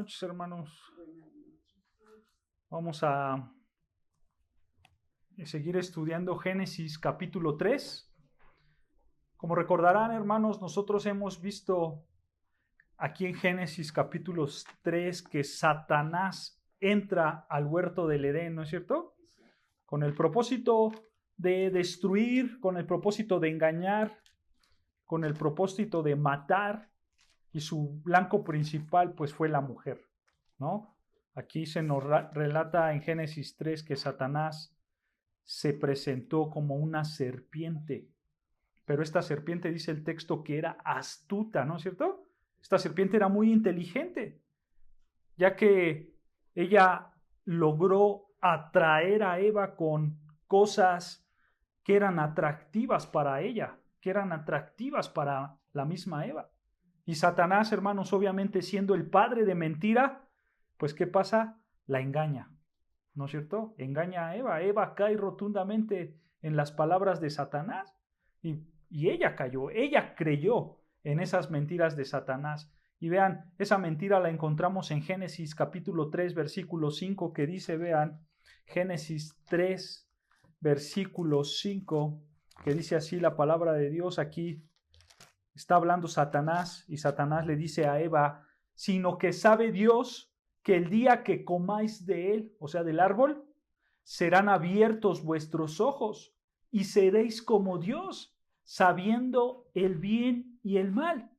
noches, hermanos. Vamos a seguir estudiando Génesis capítulo 3. Como recordarán, hermanos, nosotros hemos visto aquí en Génesis capítulo 3 que Satanás entra al huerto del Edén, ¿no es cierto? Con el propósito de destruir, con el propósito de engañar, con el propósito de matar, y su blanco principal pues fue la mujer, ¿no? Aquí se nos relata en Génesis 3 que Satanás se presentó como una serpiente, pero esta serpiente dice el texto que era astuta, ¿no es cierto? Esta serpiente era muy inteligente, ya que ella logró atraer a Eva con cosas que eran atractivas para ella, que eran atractivas para la misma Eva. Y Satanás, hermanos, obviamente siendo el padre de mentira, pues ¿qué pasa? La engaña, ¿no es cierto? Engaña a Eva. Eva cae rotundamente en las palabras de Satanás y ella cayó, ella creyó en esas mentiras de Satanás. Y vean, esa mentira la encontramos en Génesis capítulo 3, versículo 5, que dice, vean, Génesis 3, versículo 5, que dice así la palabra de Dios. Aquí está hablando Satanás y Satanás le dice a Eva, sino que sabe Dios que el día que comáis de él, o sea, del árbol, serán abiertos vuestros ojos y seréis como Dios, sabiendo el bien y el mal.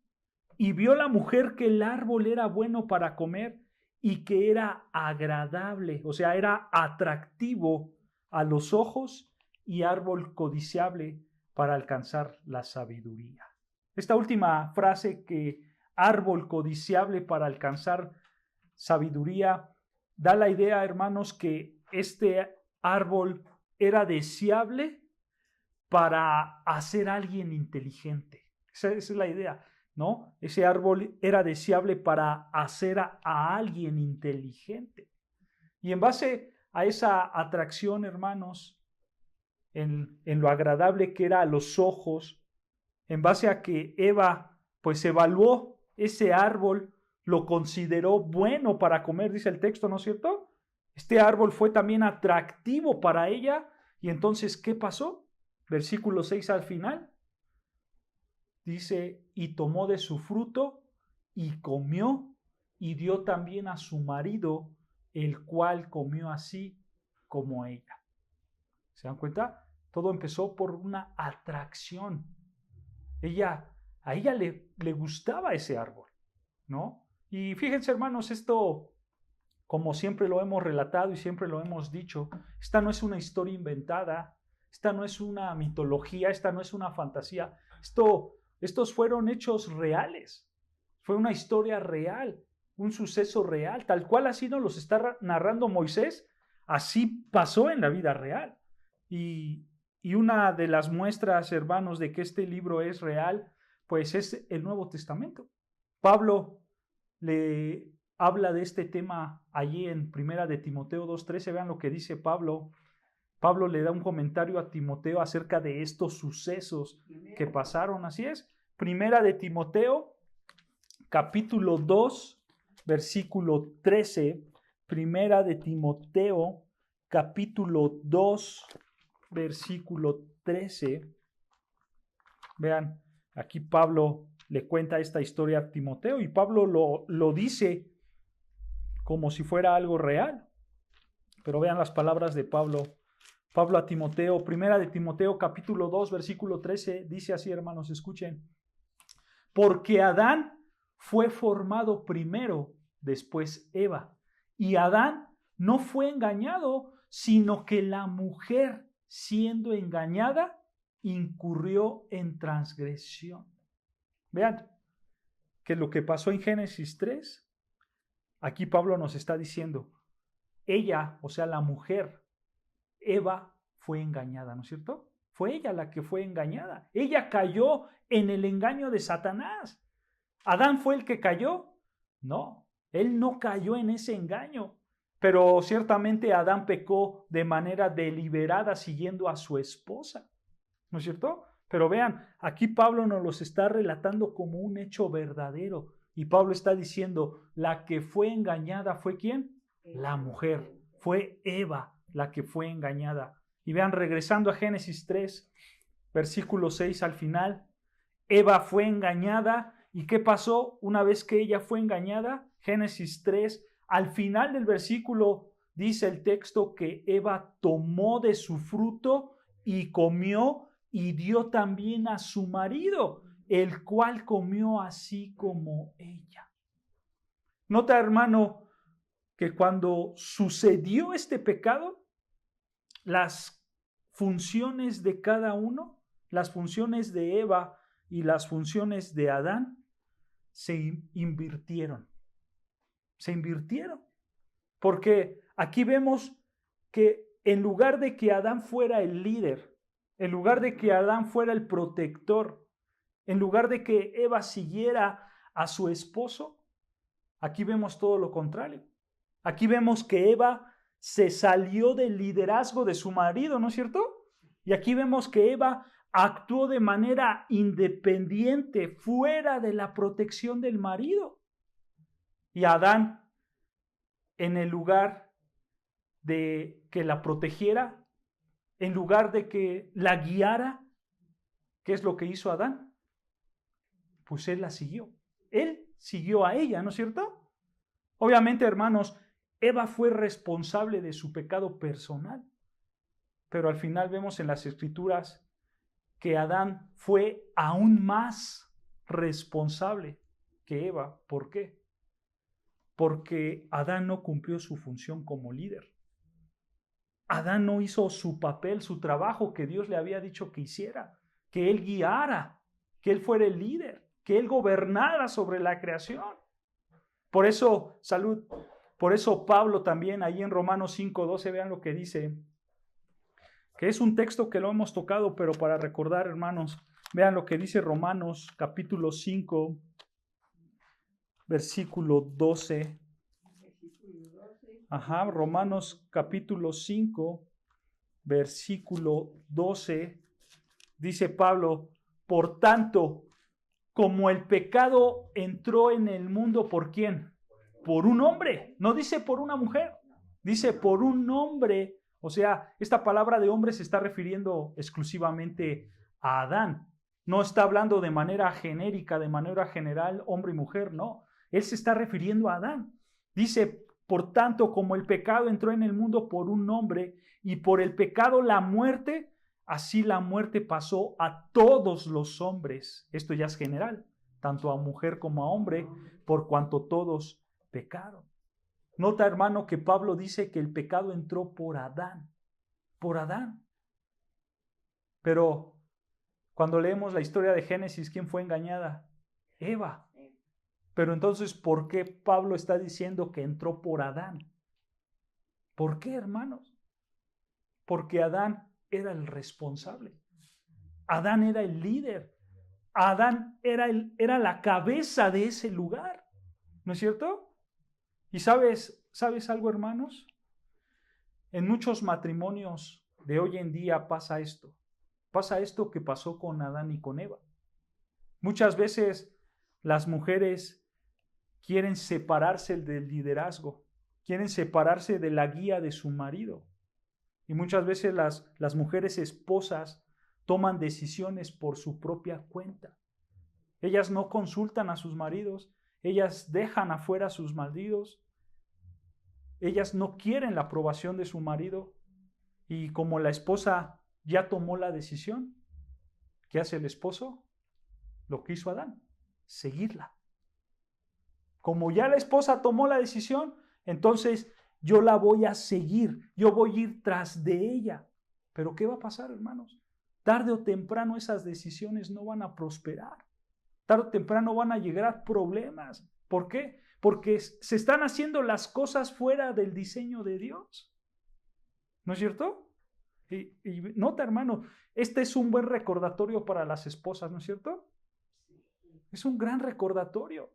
Y vio la mujer que el árbol era bueno para comer y que era agradable, o sea, era atractivo a los ojos y árbol codiciable para alcanzar la sabiduría. Esta última frase, que árbol codiciable para alcanzar sabiduría, da la idea, hermanos, que este árbol era deseable para hacer a alguien inteligente. Esa es la idea, ¿no? Ese árbol era deseable para hacer a alguien inteligente. Y en base a esa atracción, hermanos, en lo agradable que era a los ojos, en base a que Eva pues evaluó ese árbol, lo consideró bueno para comer, dice el texto, ¿no es cierto? Este árbol fue también atractivo para ella. Y entonces, ¿qué pasó? Versículo 6 al final. Dice, y tomó de su fruto y comió y dio también a su marido, el cual comió así como ella. ¿Se dan cuenta? Todo empezó por una atracción. A ella le gustaba ese árbol, ¿no? Y fíjense, hermanos, esto, como siempre lo hemos relatado y siempre lo hemos dicho, esta no es una historia inventada, esta no es una mitología, esta no es una fantasía, estos fueron hechos reales, fue una historia real, un suceso real, tal cual así nos los está narrando Moisés, así pasó en la vida real. Y una de las muestras, hermanos, de que este libro es real, pues es el Nuevo Testamento. Pablo le habla de este tema allí en Primera de Timoteo 2:13. Vean lo que dice Pablo. Pablo le da un comentario a Timoteo acerca de estos sucesos que pasaron. Así es. Primera de Timoteo, capítulo 2, versículo 13. Primera de Timoteo, capítulo 2, versículo 13. Vean, aquí Pablo le cuenta esta historia a Timoteo y Pablo lo dice como si fuera algo real. Pero vean las palabras de Pablo. Pablo a Timoteo, primera de Timoteo, capítulo 2, versículo 13, dice así, hermanos, escuchen. Porque Adán fue formado primero, después Eva. Y Adán no fue engañado, sino que la mujer, siendo engañada, incurrió en transgresión. Vean que lo que pasó en Génesis 3, aquí Pablo nos está diciendo, ella, o sea, la mujer, Eva, fue engañada, ¿no es cierto? Fue ella la que fue engañada. Ella cayó en el engaño de Satanás. ¿Adán fue el que cayó? No, él no cayó en ese engaño. Pero ciertamente Adán pecó de manera deliberada siguiendo a su esposa, ¿no es cierto? Pero vean, aquí Pablo nos los está relatando como un hecho verdadero Y Pablo está diciendo, la que fue engañada fue ¿quién? La mujer. Fue Eva la que fue engañada. Y vean, regresando a Génesis 3, versículo 6 al final, Eva fue engañada. ¿Y qué pasó una vez que ella fue engañada? Génesis 3, al final del versículo dice el texto que Eva tomó de su fruto y comió y dio también a su marido, el cual comió así como ella. Nota, hermano, que cuando sucedió este pecado, las funciones de cada uno, las funciones de Eva y las funciones de Adán, se invirtieron. Se invirtieron. Porque aquí vemos que en lugar de que Adán fuera el líder, en lugar de que Adán fuera el protector, en lugar de que Eva siguiera a su esposo, aquí vemos todo lo contrario. Aquí vemos que Eva se salió del liderazgo de su marido, ¿no es cierto? Y aquí vemos que Eva actuó de manera independiente, fuera de la protección del marido. Y Adán, en el lugar de que la protegiera, en lugar de que la guiara, ¿qué es lo que hizo Adán? Pues él la siguió. Él siguió a ella, ¿no es cierto? Obviamente, hermanos, Eva fue responsable de su pecado personal, pero al final vemos en las Escrituras que Adán fue aún más responsable que Eva. ¿Por qué? Porque Adán no cumplió su función como líder. Adán no hizo su papel, su trabajo que Dios le había dicho que hiciera, que él guiara, que él fuera el líder, que él gobernara sobre la creación. Por eso, por eso Pablo también ahí en Romanos 5:12, vean lo que dice, que es un texto que lo hemos tocado, pero para recordar, hermanos, vean lo que dice Romanos capítulo 5, versículo 12. Romanos capítulo 5, versículo 12, dice Pablo, por tanto, como el pecado entró en el mundo, ¿por quién? Por un hombre, no dice por una mujer, dice por un hombre. O sea, esta palabra de hombre se está refiriendo exclusivamente a Adán. No está hablando de manera genérica, de manera general, hombre y mujer, no. Él se está refiriendo a Adán. Dice, por tanto, como el pecado entró en el mundo por un hombre y por el pecado la muerte, así la muerte pasó a todos los hombres. Esto ya es general, tanto a mujer como a hombre, por cuanto todos pecaron. Nota, hermano, que Pablo dice que el pecado entró por Adán. Por Adán. Pero cuando leemos la historia de Génesis, ¿quién fue engañada? Eva. Pero entonces, ¿por qué Pablo está diciendo que entró por Adán? ¿Por qué, hermanos? Porque Adán era el responsable. Adán era el líder. Adán era la cabeza de ese lugar. ¿No es cierto? Y ¿sabes algo, hermanos? En muchos matrimonios de hoy en día pasa esto. Pasa esto que pasó con Adán y con Eva. Muchas veces las mujeres quieren separarse del liderazgo, quieren separarse de la guía de su marido. Y muchas veces las mujeres esposas toman decisiones por su propia cuenta. Ellas no consultan a sus maridos, ellas dejan afuera a sus maridos, ellas no quieren la aprobación de su marido. Y como la esposa ya tomó la decisión, ¿qué hace el esposo? Lo que hizo Adán, seguirla. Como ya la esposa tomó la decisión, entonces yo la voy a seguir, yo voy a ir tras de ella. Pero ¿qué va a pasar, hermanos? Tarde o temprano esas decisiones no van a prosperar. Tarde o temprano van a llegar problemas. ¿Por qué? Porque se están haciendo las cosas fuera del diseño de Dios. ¿No es cierto? Y nota, hermano, este es un buen recordatorio para las esposas, ¿no es cierto? Es un gran recordatorio.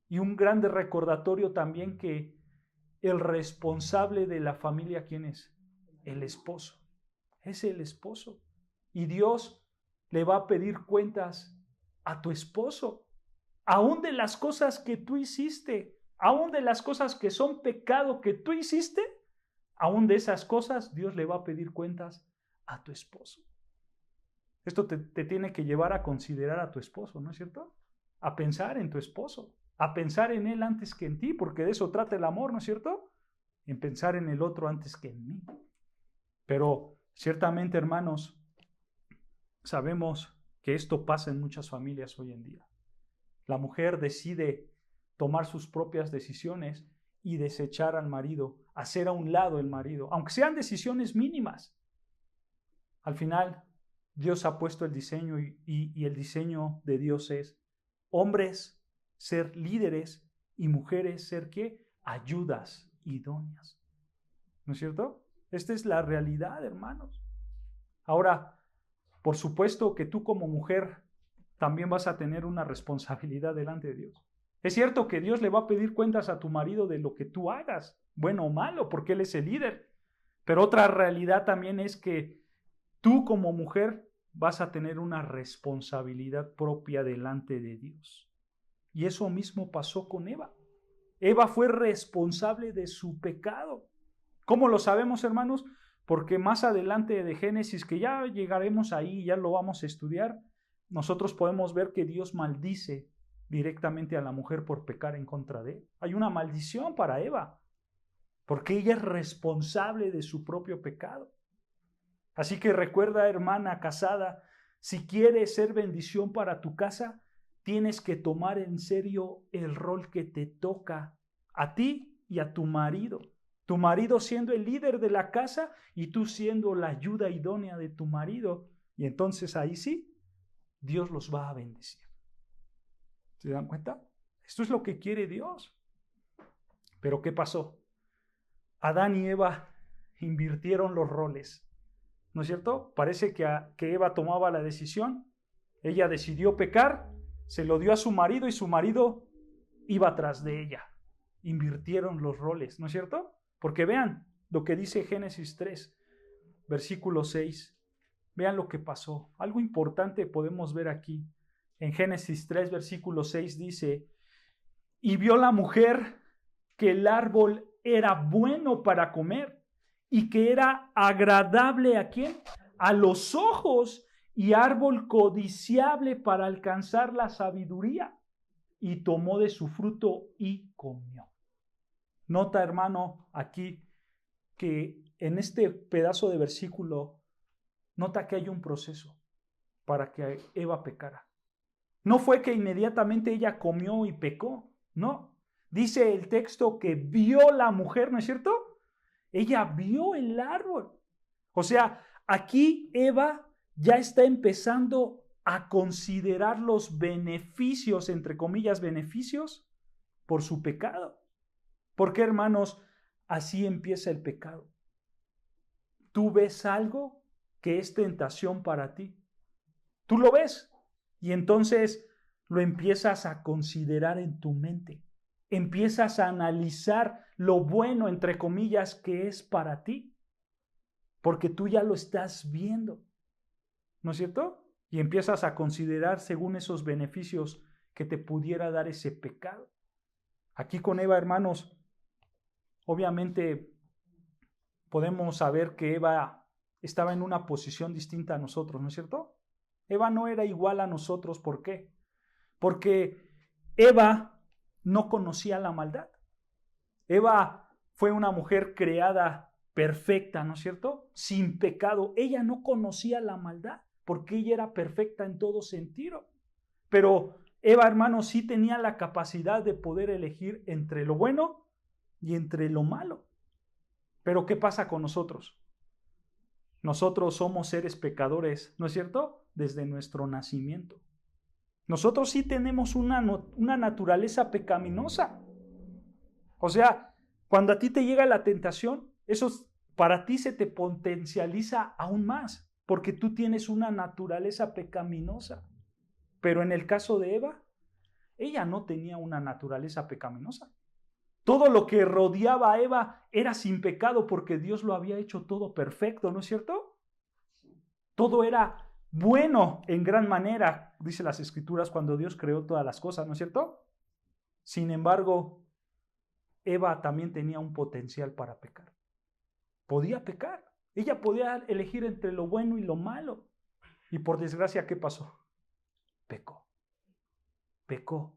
Y un gran recordatorio también que el responsable de la familia, ¿quién es? El esposo. Es el esposo. Y Dios le va a pedir cuentas a tu esposo. aún de las cosas que tú hiciste, aún de las cosas que son pecado que tú hiciste, aún de esas cosas Dios le va a pedir cuentas a tu esposo. Esto te tiene que llevar a considerar a tu esposo, ¿no es cierto? A pensar en tu esposo, a pensar en él antes que en ti, porque de eso trata el amor, ¿no es cierto? En pensar en el otro antes que en mí. Pero ciertamente, hermanos, sabemos que esto pasa en muchas familias hoy en día. La mujer decide tomar sus propias decisiones y desechar al marido, hacer a un lado el marido, aunque sean decisiones mínimas. Al final, Dios ha puesto el diseño y el diseño de Dios es hombres ser líderes y mujeres ser ¿qué? Ayudas idóneas. ¿No es cierto? Esta es la realidad, hermanos. Ahora, por supuesto que tú como mujer también vas a tener una responsabilidad delante de Dios. Es cierto que Dios le va a pedir cuentas a tu marido de lo que tú hagas, bueno o malo, porque él es el líder. Pero otra realidad también es que tú como mujer vas a tener una responsabilidad propia delante de Dios. Y eso mismo pasó con Eva. Eva fue responsable de su pecado. ¿Cómo lo sabemos, hermanos? Porque más adelante de Génesis, que ya llegaremos ahí, ya lo vamos a estudiar, nosotros podemos ver que Dios maldice directamente a la mujer por pecar en contra de él. Hay una maldición para Eva, porque ella es responsable de su propio pecado. Así que recuerda, hermana casada, si quieres ser bendición para tu casa, tienes que tomar en serio el rol que te toca a ti y a tu marido. Tu marido siendo el líder de la casa y tú siendo la ayuda idónea de tu marido. Y entonces ahí sí, Dios los va a bendecir. ¿Se dan cuenta? Esto es lo que quiere Dios. Pero ¿qué pasó? Adán y Eva invirtieron los roles. ¿No es cierto? Parece que Eva tomaba la decisión. Ella decidió pecar, se lo dio a su marido y su marido iba tras de ella. Invirtieron los roles, ¿no es cierto? Porque vean lo que dice Génesis 3, versículo 6. Vean lo que pasó. Algo importante podemos ver aquí. En Génesis 3, versículo 6 dice, y vio la mujer que el árbol era bueno para comer y que era agradable ¿a quién? A los ojos y árbol codiciable para alcanzar la sabiduría. Y tomó de su fruto y comió. Nota, hermano, aquí que en este pedazo de versículo, nota que hay un proceso para que Eva pecara. No fue que inmediatamente ella comió y pecó, no. Dice el texto que vio la mujer, ¿no es cierto? Ella vio el árbol. O sea, aquí Eva ya está empezando a considerar los beneficios, entre comillas, beneficios por su pecado. Porque, hermanos, así empieza el pecado. Tú ves algo que es tentación para ti. Tú lo ves y entonces lo empiezas a considerar en tu mente. Empiezas a analizar lo bueno, entre comillas, que es para ti. Porque tú ya lo estás viendo. ¿No es cierto? Y empiezas a considerar según esos beneficios que te pudiera dar ese pecado. Aquí con Eva, hermanos, obviamente podemos saber que Eva estaba en una posición distinta a nosotros, ¿no es cierto? Eva no era igual a nosotros, ¿por qué? Porque Eva no conocía la maldad. Eva fue una mujer creada perfecta, ¿no es cierto? Sin pecado. Ella no conocía la maldad porque ella era perfecta en todo sentido. Pero Eva, hermano, sí tenía la capacidad de poder elegir entre lo bueno y entre lo malo. Pero ¿qué pasa con nosotros? Nosotros somos seres pecadores, ¿no es cierto? Desde nuestro nacimiento. Nosotros sí tenemos una naturaleza pecaminosa. O sea, cuando a ti te llega la tentación, eso para ti se te potencializa aún más, porque tú tienes una naturaleza pecaminosa. Pero en el caso de Eva, ella no tenía una naturaleza pecaminosa. Todo lo que rodeaba a Eva era sin pecado porque Dios lo había hecho todo perfecto, ¿no es cierto? Todo era bueno en gran manera, dice las Escrituras, cuando Dios creó todas las cosas, ¿no es cierto? Sin embargo, Eva también tenía un potencial para pecar. Podía pecar. Ella podía elegir entre lo bueno y lo malo. Y por desgracia, ¿qué pasó? Pecó. Pecó.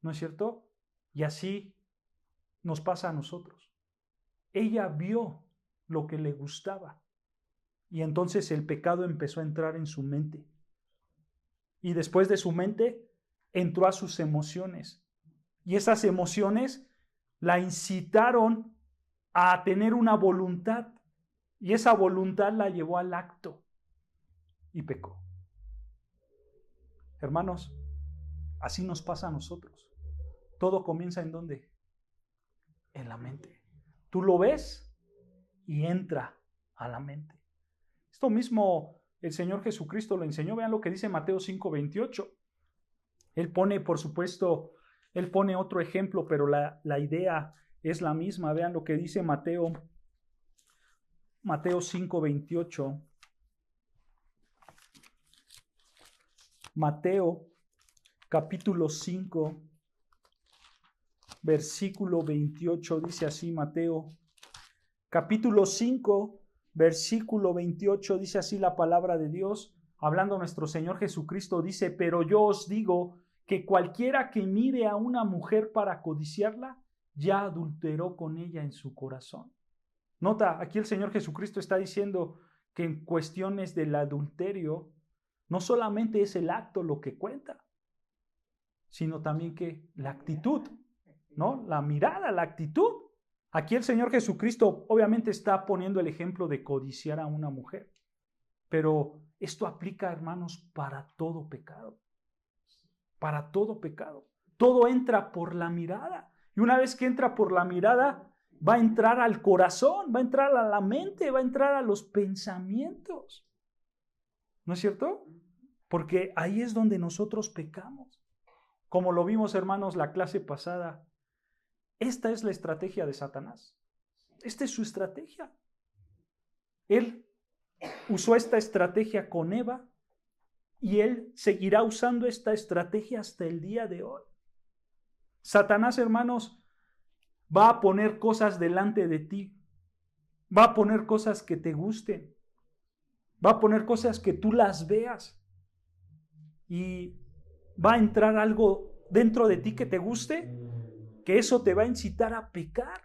¿No es cierto? Y así nos pasa a nosotros. Ella vio lo que le gustaba. Y entonces el pecado empezó a entrar en su mente. Y después de su mente, entró a sus emociones. Y esas emociones la incitaron a tener una voluntad. Y esa voluntad la llevó al acto. Y pecó. Hermanos, así nos pasa a nosotros. Todo comienza ¿en dónde? En la mente. Tú lo ves y entra a la mente. Esto mismo el Señor Jesucristo lo enseñó. Vean lo que dice Mateo 5:28. Él pone, por supuesto, él pone otro ejemplo, pero la idea es la misma. Vean lo que dice Mateo 5:28. Mateo capítulo 5, versículo 28, dice así Mateo. Capítulo 5, versículo 28, dice así la palabra de Dios. Hablando nuestro Señor Jesucristo, dice: pero yo os digo que cualquiera que mire a una mujer para codiciarla, ya adulteró con ella en su corazón. Nota, aquí el Señor Jesucristo está diciendo que en cuestiones del adulterio, no solamente es el acto lo que cuenta, sino también que la actitud, ¿no? La mirada, la actitud. Aquí el Señor Jesucristo obviamente está poniendo el ejemplo de codiciar a una mujer, pero esto aplica, hermanos, para todo pecado. Para todo pecado. Todo entra por la mirada. Y una vez que entra por la mirada, va a entrar al corazón, va a entrar a la mente, va a entrar a los pensamientos. ¿No es cierto? Porque ahí es donde nosotros pecamos. Como lo vimos, hermanos, la clase pasada. Esta es la estrategia de Satanás. Esta es su estrategia. Él usó esta estrategia con Eva y él seguirá usando esta estrategia hasta el día de hoy. Satanás, hermanos, va a poner cosas delante de ti. Va a poner cosas que te gusten. Va a poner cosas que tú las veas. Y va a entrar algo dentro de ti que te guste, que eso te va a incitar a pecar.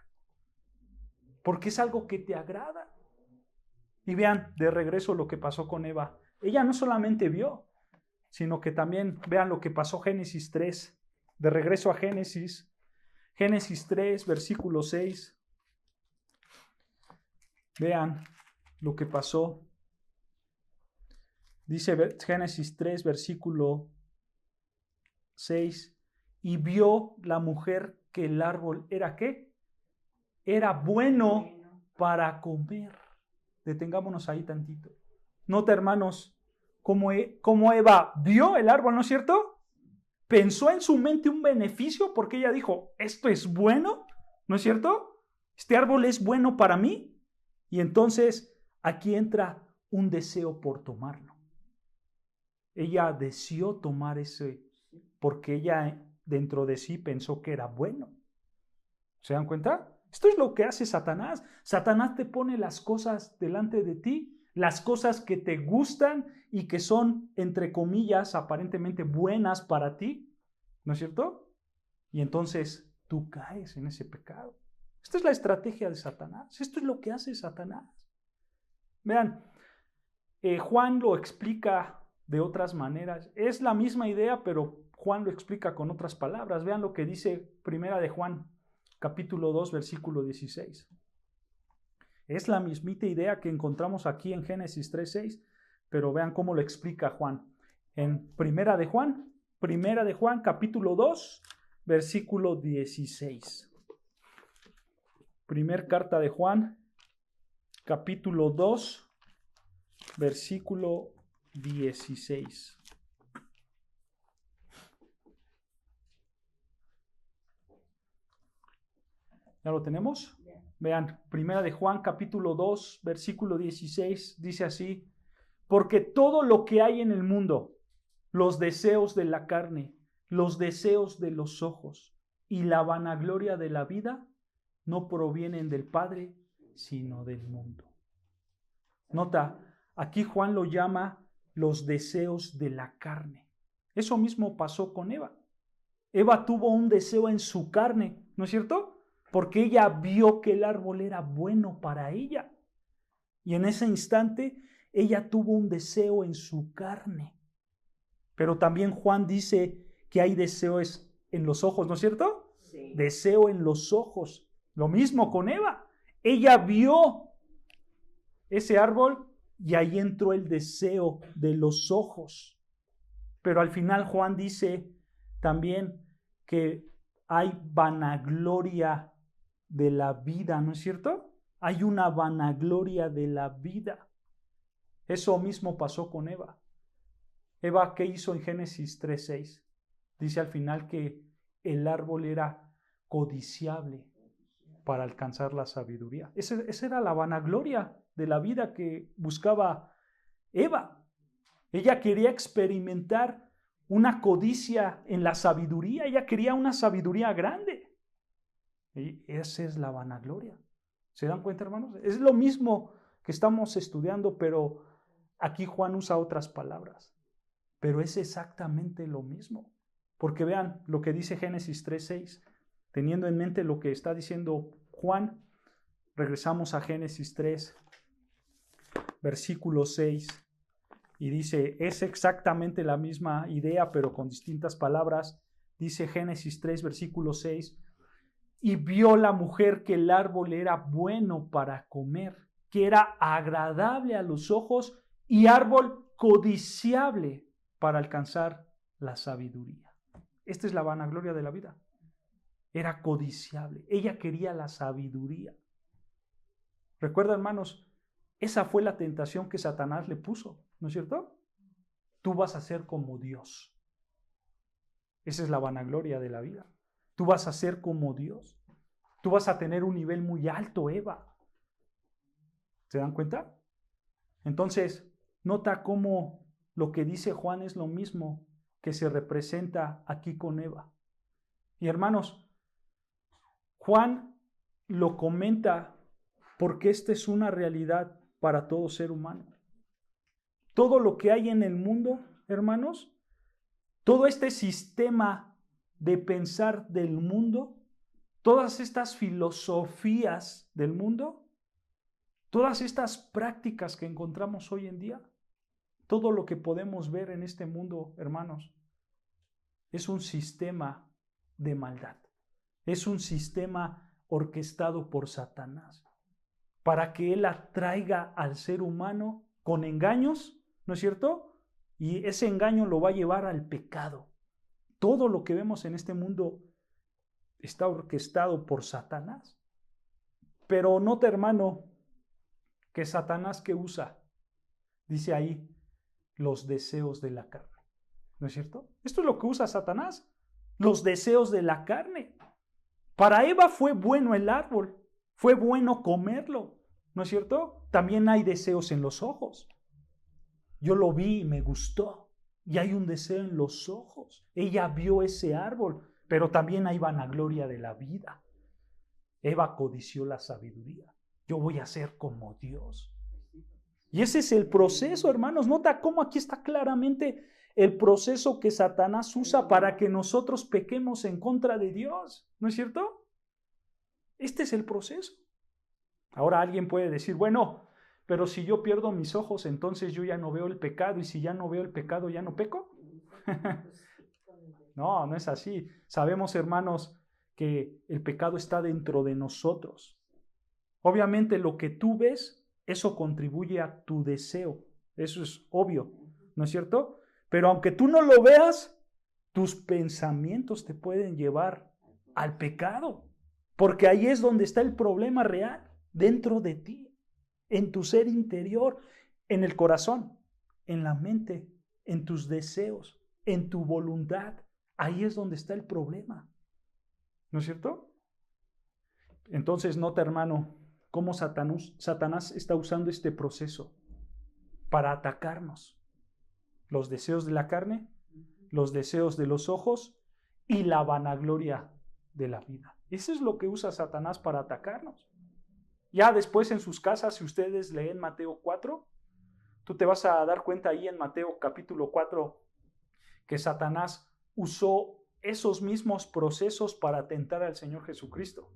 Porque es algo que te agrada. Y vean de regreso lo que pasó con Eva. Ella no solamente vio, sino que también vean lo que pasó Génesis 3. De regreso a Génesis 3, versículo 6. Vean lo que pasó. Dice Génesis 3, versículo 6. Y vio la mujer que el árbol era ¿qué? Era bueno para comer. Detengámonos ahí tantito. Nota, hermanos, cómo Eva vio el árbol, ¿no es cierto? Pensó en su mente un beneficio porque ella dijo, esto es bueno, ¿no es cierto? Este árbol es bueno para mí. Y entonces aquí entra un deseo por tomarlo. Ella deseó tomar ese porque ella dentro de sí pensó que era bueno. ¿Se dan cuenta? Esto es lo que hace Satanás. Satanás te pone las cosas delante de ti, las cosas que te gustan y que son, entre comillas, aparentemente buenas para ti, ¿no es cierto? Y entonces tú caes en ese pecado. Esta es la estrategia de Satanás. Esto es lo que hace Satanás. Vean, Juan lo explica de otras maneras. Es la misma idea, pero Juan lo explica con otras palabras. Vean lo que dice Primera de Juan, capítulo 2, versículo 16. Es la mismita idea que encontramos aquí en Génesis 3:6, pero vean cómo lo explica Juan. En Primera de Juan, capítulo 2, versículo 16. Primer carta de Juan, capítulo 2, versículo 16. ¿Ya lo tenemos? Vean, Primera de Juan, capítulo 2, versículo 16, dice así: porque todo lo que hay en el mundo, los deseos de la carne, los deseos de los ojos y la vanagloria de la vida, no provienen del Padre, sino del mundo. Nota, aquí Juan lo llama los deseos de la carne. Eso mismo pasó con Eva. Eva tuvo un deseo en su carne, ¿no es cierto? Porque ella vio que el árbol era bueno para ella. Y en ese instante ella tuvo un deseo en su carne. Pero también Juan dice que hay deseos en los ojos, ¿no es cierto? Sí. Deseo en los ojos. Lo mismo con Eva. Ella vio ese árbol y ahí entró el deseo de los ojos. Pero al final Juan dice también que hay vanagloria de la vida, ¿no es cierto? Hay una vanagloria de la vida. Eso mismo pasó con Eva. Eva, ¿qué hizo en Génesis 3:6? Dice al final que el árbol era codiciable para alcanzar la sabiduría. Esa era la vanagloria de la vida que buscaba Eva. Ella quería experimentar una codicia en la sabiduría. Ella quería una sabiduría grande. Y esa es la vanagloria. ¿Se dan cuenta, hermanos? Es lo mismo que estamos estudiando, pero aquí Juan usa otras palabras. Pero es exactamente lo mismo. Porque vean lo que dice Génesis 3:6. Teniendo en mente lo que está diciendo Juan, regresamos a Génesis 3, versículo 6. Y dice, es exactamente la misma idea, pero con distintas palabras. Dice Génesis 3, versículo 6. Y vio la mujer que el árbol era bueno para comer, que era agradable a los ojos y árbol codiciable para alcanzar la sabiduría. Esta es la vanagloria de la vida. Era codiciable. Ella quería la sabiduría. Recuerda, hermanos, esa fue la tentación que Satanás le puso, ¿no es cierto? Tú vas a ser como Dios. Esa es la vanagloria de la vida. Tú vas a ser como Dios. Tú vas a tener un nivel muy alto, Eva. ¿Se dan cuenta? Entonces, nota cómo lo que dice Juan es lo mismo que se representa aquí con Eva. Y hermanos, Juan lo comenta porque esta es una realidad para todo ser humano. Todo lo que hay en el mundo, hermanos, todo este sistema de pensar del mundo, todas estas filosofías del mundo, todas estas prácticas que encontramos hoy en día, todo lo que podemos ver en este mundo, hermanos, es un sistema de maldad. Es un sistema orquestado por Satanás para que él atraiga al ser humano con engaños, ¿no es cierto? Y ese engaño lo va a llevar al pecado. Todo lo que vemos en este mundo está orquestado por Satanás. Pero nota, hermano, que Satanás que usa, dice ahí, los deseos de la carne. ¿No es cierto? Esto es lo que usa Satanás, los deseos de la carne. Para Eva fue bueno el árbol, fue bueno comerlo, ¿no es cierto? También hay deseos en los ojos. Yo lo vi y me gustó. Y hay un deseo en los ojos. Ella vio ese árbol, pero también hay vanagloria de la vida. Eva codició la sabiduría. Yo voy a ser como Dios. Y ese es el proceso, hermanos. Nota cómo aquí está claramente el proceso que Satanás usa para que nosotros pequemos en contra de Dios. ¿No es cierto? Este es el proceso. Ahora alguien puede decir, bueno, pero si yo pierdo mis ojos, entonces yo ya no veo el pecado, y si ya no veo el pecado, ¿ya no peco? No, no es así. Sabemos, hermanos, que el pecado está dentro de nosotros. Obviamente lo que tú ves, eso contribuye a tu deseo. Eso es obvio, ¿no es cierto? Pero aunque tú no lo veas, tus pensamientos te pueden llevar al pecado. Porque ahí es donde está el problema real, dentro de ti, en tu ser interior, en el corazón, en la mente, en tus deseos, en tu voluntad. Ahí es donde está el problema. ¿No es cierto? Entonces, nota, hermano, cómo Satanás está usando este proceso para atacarnos. Los deseos de la carne, los deseos de los ojos y la vanagloria de la vida. Eso es lo que usa Satanás para atacarnos. Ya después en sus casas, si ustedes leen Mateo 4, tú te vas a dar cuenta ahí en Mateo capítulo 4 que Satanás usó esos mismos procesos para tentar al Señor Jesucristo.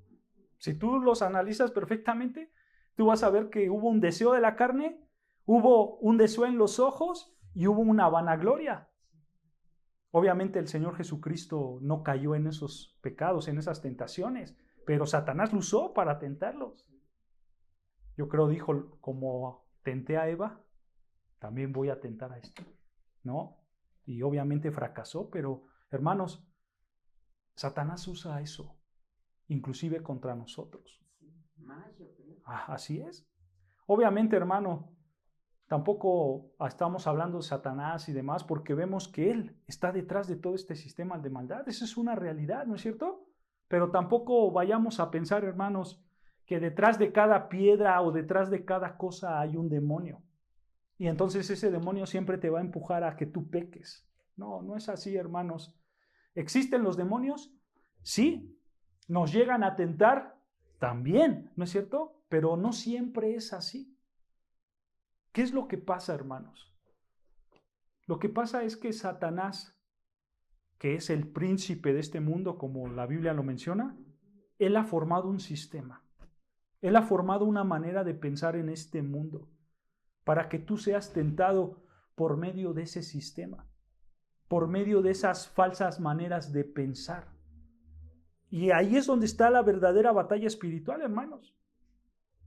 Si tú los analizas perfectamente, tú vas a ver que hubo un deseo de la carne, hubo un deseo en los ojos y hubo una vanagloria. Obviamente el Señor Jesucristo no cayó en esos pecados, en esas tentaciones, pero Satanás lo usó para tentarlos. Yo creo dijo, como tenté a Eva, también voy a tentar a este, ¿no? Y obviamente fracasó, pero hermanos, Satanás usa eso, inclusive contra nosotros. Así es. Obviamente, hermano, tampoco estamos hablando de Satanás y demás porque vemos que él está detrás de todo este sistema de maldad. Esa es una realidad, ¿no es cierto? Pero tampoco vayamos a pensar, hermanos, que detrás de cada piedra o detrás de cada cosa hay un demonio. Y entonces ese demonio siempre te va a empujar a que tú peques. No, no es así, hermanos. ¿Existen los demonios? Sí. ¿Nos llegan a tentar? También, ¿no es cierto? Pero no siempre es así. ¿Qué es lo que pasa, hermanos? Lo que pasa es que Satanás, que es el príncipe de este mundo, como la Biblia lo menciona, él ha formado un sistema. Él ha formado una manera de pensar en este mundo para que tú seas tentado por medio de ese sistema, por medio de esas falsas maneras de pensar. Y ahí es donde está la verdadera batalla espiritual, hermanos.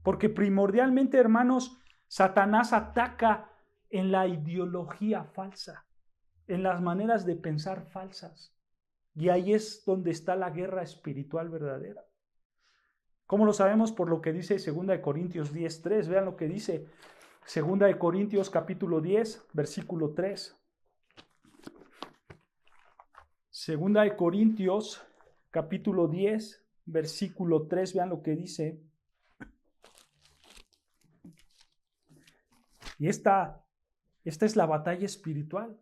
Porque primordialmente, hermanos, Satanás ataca en la ideología falsa, en las maneras de pensar falsas. Y ahí es donde está la guerra espiritual verdadera. ¿Cómo lo sabemos? Por lo que dice 2 Corintios 10:3. Vean lo que dice 2 Corintios capítulo 10, versículo 3. 2 Corintios capítulo 10, versículo 3. Vean lo que dice. Y esta es la batalla espiritual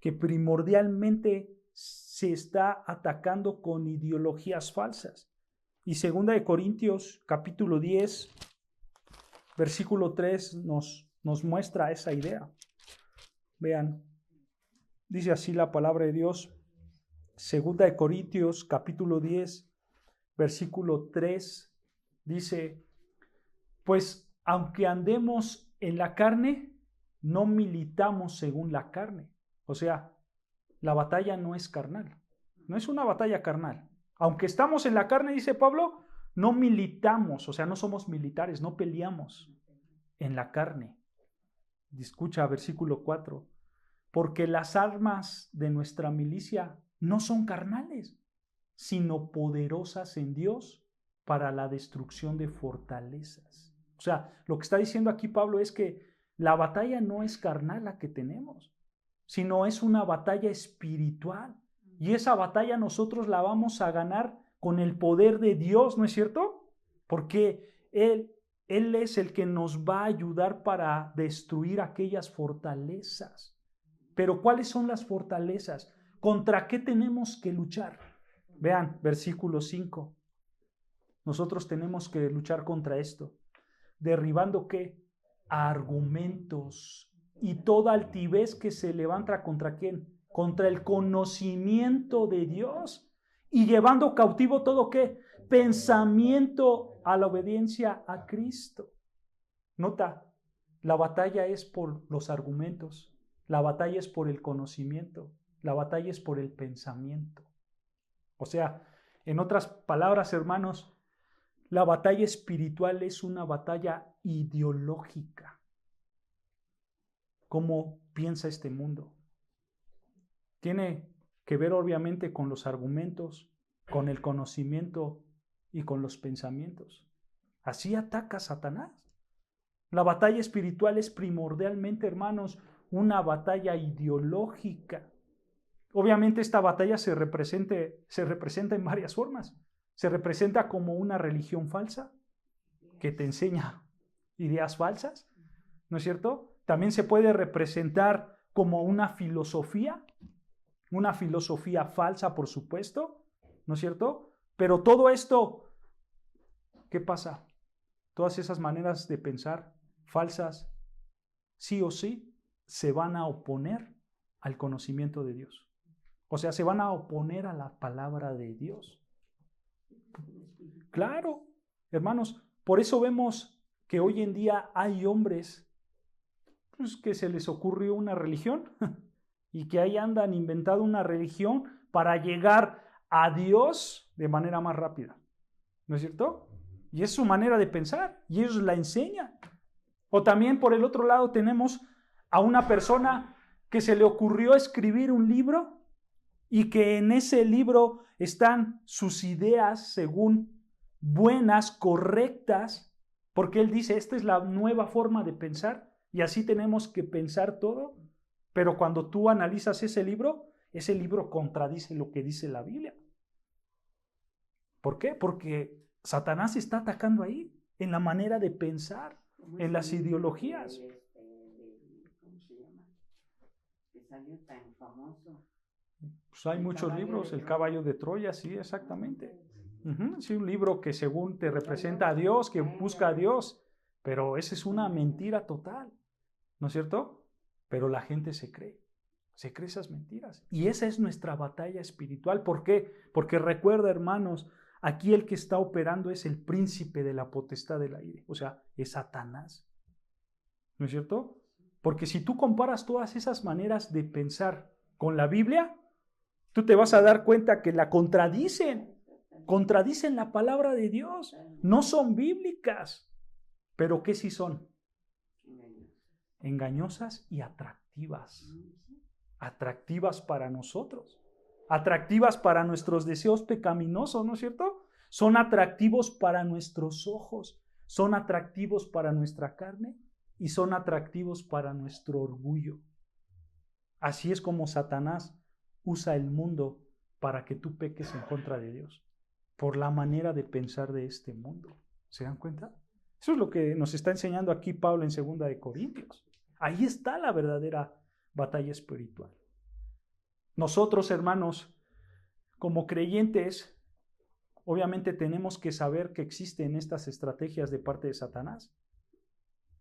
que primordialmente se está atacando con ideologías falsas. Y 2 Corintios capítulo 10, versículo 3 nos muestra esa idea. Vean, dice así la palabra de Dios. 2 Corintios capítulo 10, versículo 3 dice, pues aunque andemos en la carne, no militamos según la carne. O sea, la batalla no es carnal, no es una batalla carnal. Aunque estamos en la carne, dice Pablo, no militamos, o sea, no somos militares, no peleamos en la carne. Escucha versículo 4, porque las armas de nuestra milicia no son carnales, sino poderosas en Dios para la destrucción de fortalezas. O sea, lo que está diciendo aquí Pablo es que la batalla no es carnal la que tenemos, sino es una batalla espiritual. Y esa batalla nosotros la vamos a ganar con el poder de Dios, ¿no es cierto? Porque Él es el que nos va a ayudar para destruir aquellas fortalezas. Pero ¿cuáles son las fortalezas? ¿Contra qué tenemos que luchar? Vean, versículo 5. Nosotros tenemos que luchar contra esto. ¿Derribando qué? Argumentos y toda altivez que se levanta contra quién? Contra el conocimiento de Dios, y llevando cautivo todo qué? Pensamiento a la obediencia a Cristo. Nota, la batalla es por los argumentos, la batalla es por el conocimiento, la batalla es por el pensamiento. O sea, en otras palabras, hermanos, la batalla espiritual es una batalla ideológica. ¿Cómo piensa este mundo? Tiene que ver obviamente con los argumentos, con el conocimiento y con los pensamientos. Así ataca Satanás. La batalla espiritual es primordialmente, hermanos, una batalla ideológica. Obviamente esta batalla se representa en varias formas. Se representa como una religión falsa que te enseña ideas falsas, ¿no es cierto? también se puede representar como una filosofía falsa, por supuesto, ¿no es cierto? Pero todo esto, ¿qué pasa? Todas esas maneras de pensar falsas, sí o sí, se van a oponer al conocimiento de Dios. O sea, se van a oponer a la palabra de Dios. Claro, hermanos, por eso vemos que hoy en día hay hombres pues, que se les ocurrió una religión y que ahí andan inventando una religión para llegar a Dios de manera más rápida. ¿No es cierto? Y es su manera de pensar y ellos la enseñan. O también por el otro lado tenemos a una persona que se le ocurrió escribir un libro y que en ese libro están sus ideas según buenas, correctas, porque él dice, esta es la nueva forma de pensar y así tenemos que pensar todo, pero cuando tú analizas ese libro contradice lo que dice la Biblia. ¿Por qué? Porque Satanás está atacando ahí, en la manera de pensar, en las ideologías. ¿Cómo se llama? Que salió tan famoso. Pues hay muchos libros, El caballo de Troya, sí, exactamente. Sí, un libro que según te representa a Dios, que busca a Dios, pero esa es una mentira total, ¿no es cierto? Pero la gente se cree esas mentiras. Y esa es nuestra batalla espiritual. ¿Por qué? Porque recuerda, hermanos, aquí el que está operando es el príncipe de la potestad del aire, o sea, es Satanás, ¿no es cierto? Porque si tú comparas todas esas maneras de pensar con la Biblia, tú te vas a dar cuenta que la contradicen la palabra de Dios, no son bíblicas, pero ¿qué sí son? Engañosas y atractivas. Atractivas para nosotros, atractivas para nuestros deseos pecaminosos, ¿no es cierto? Son atractivos para nuestros ojos, son atractivos para nuestra carne y son atractivos para nuestro orgullo. Así es como Satanás usa el mundo para que tú peques en contra de Dios, por la manera de pensar de este mundo. ¿Se dan cuenta? Eso es lo que nos está enseñando aquí Pablo en 2 de Corintios. Ahí está la verdadera batalla espiritual. Nosotros, hermanos, como creyentes, obviamente tenemos que saber que existen estas estrategias de parte de Satanás.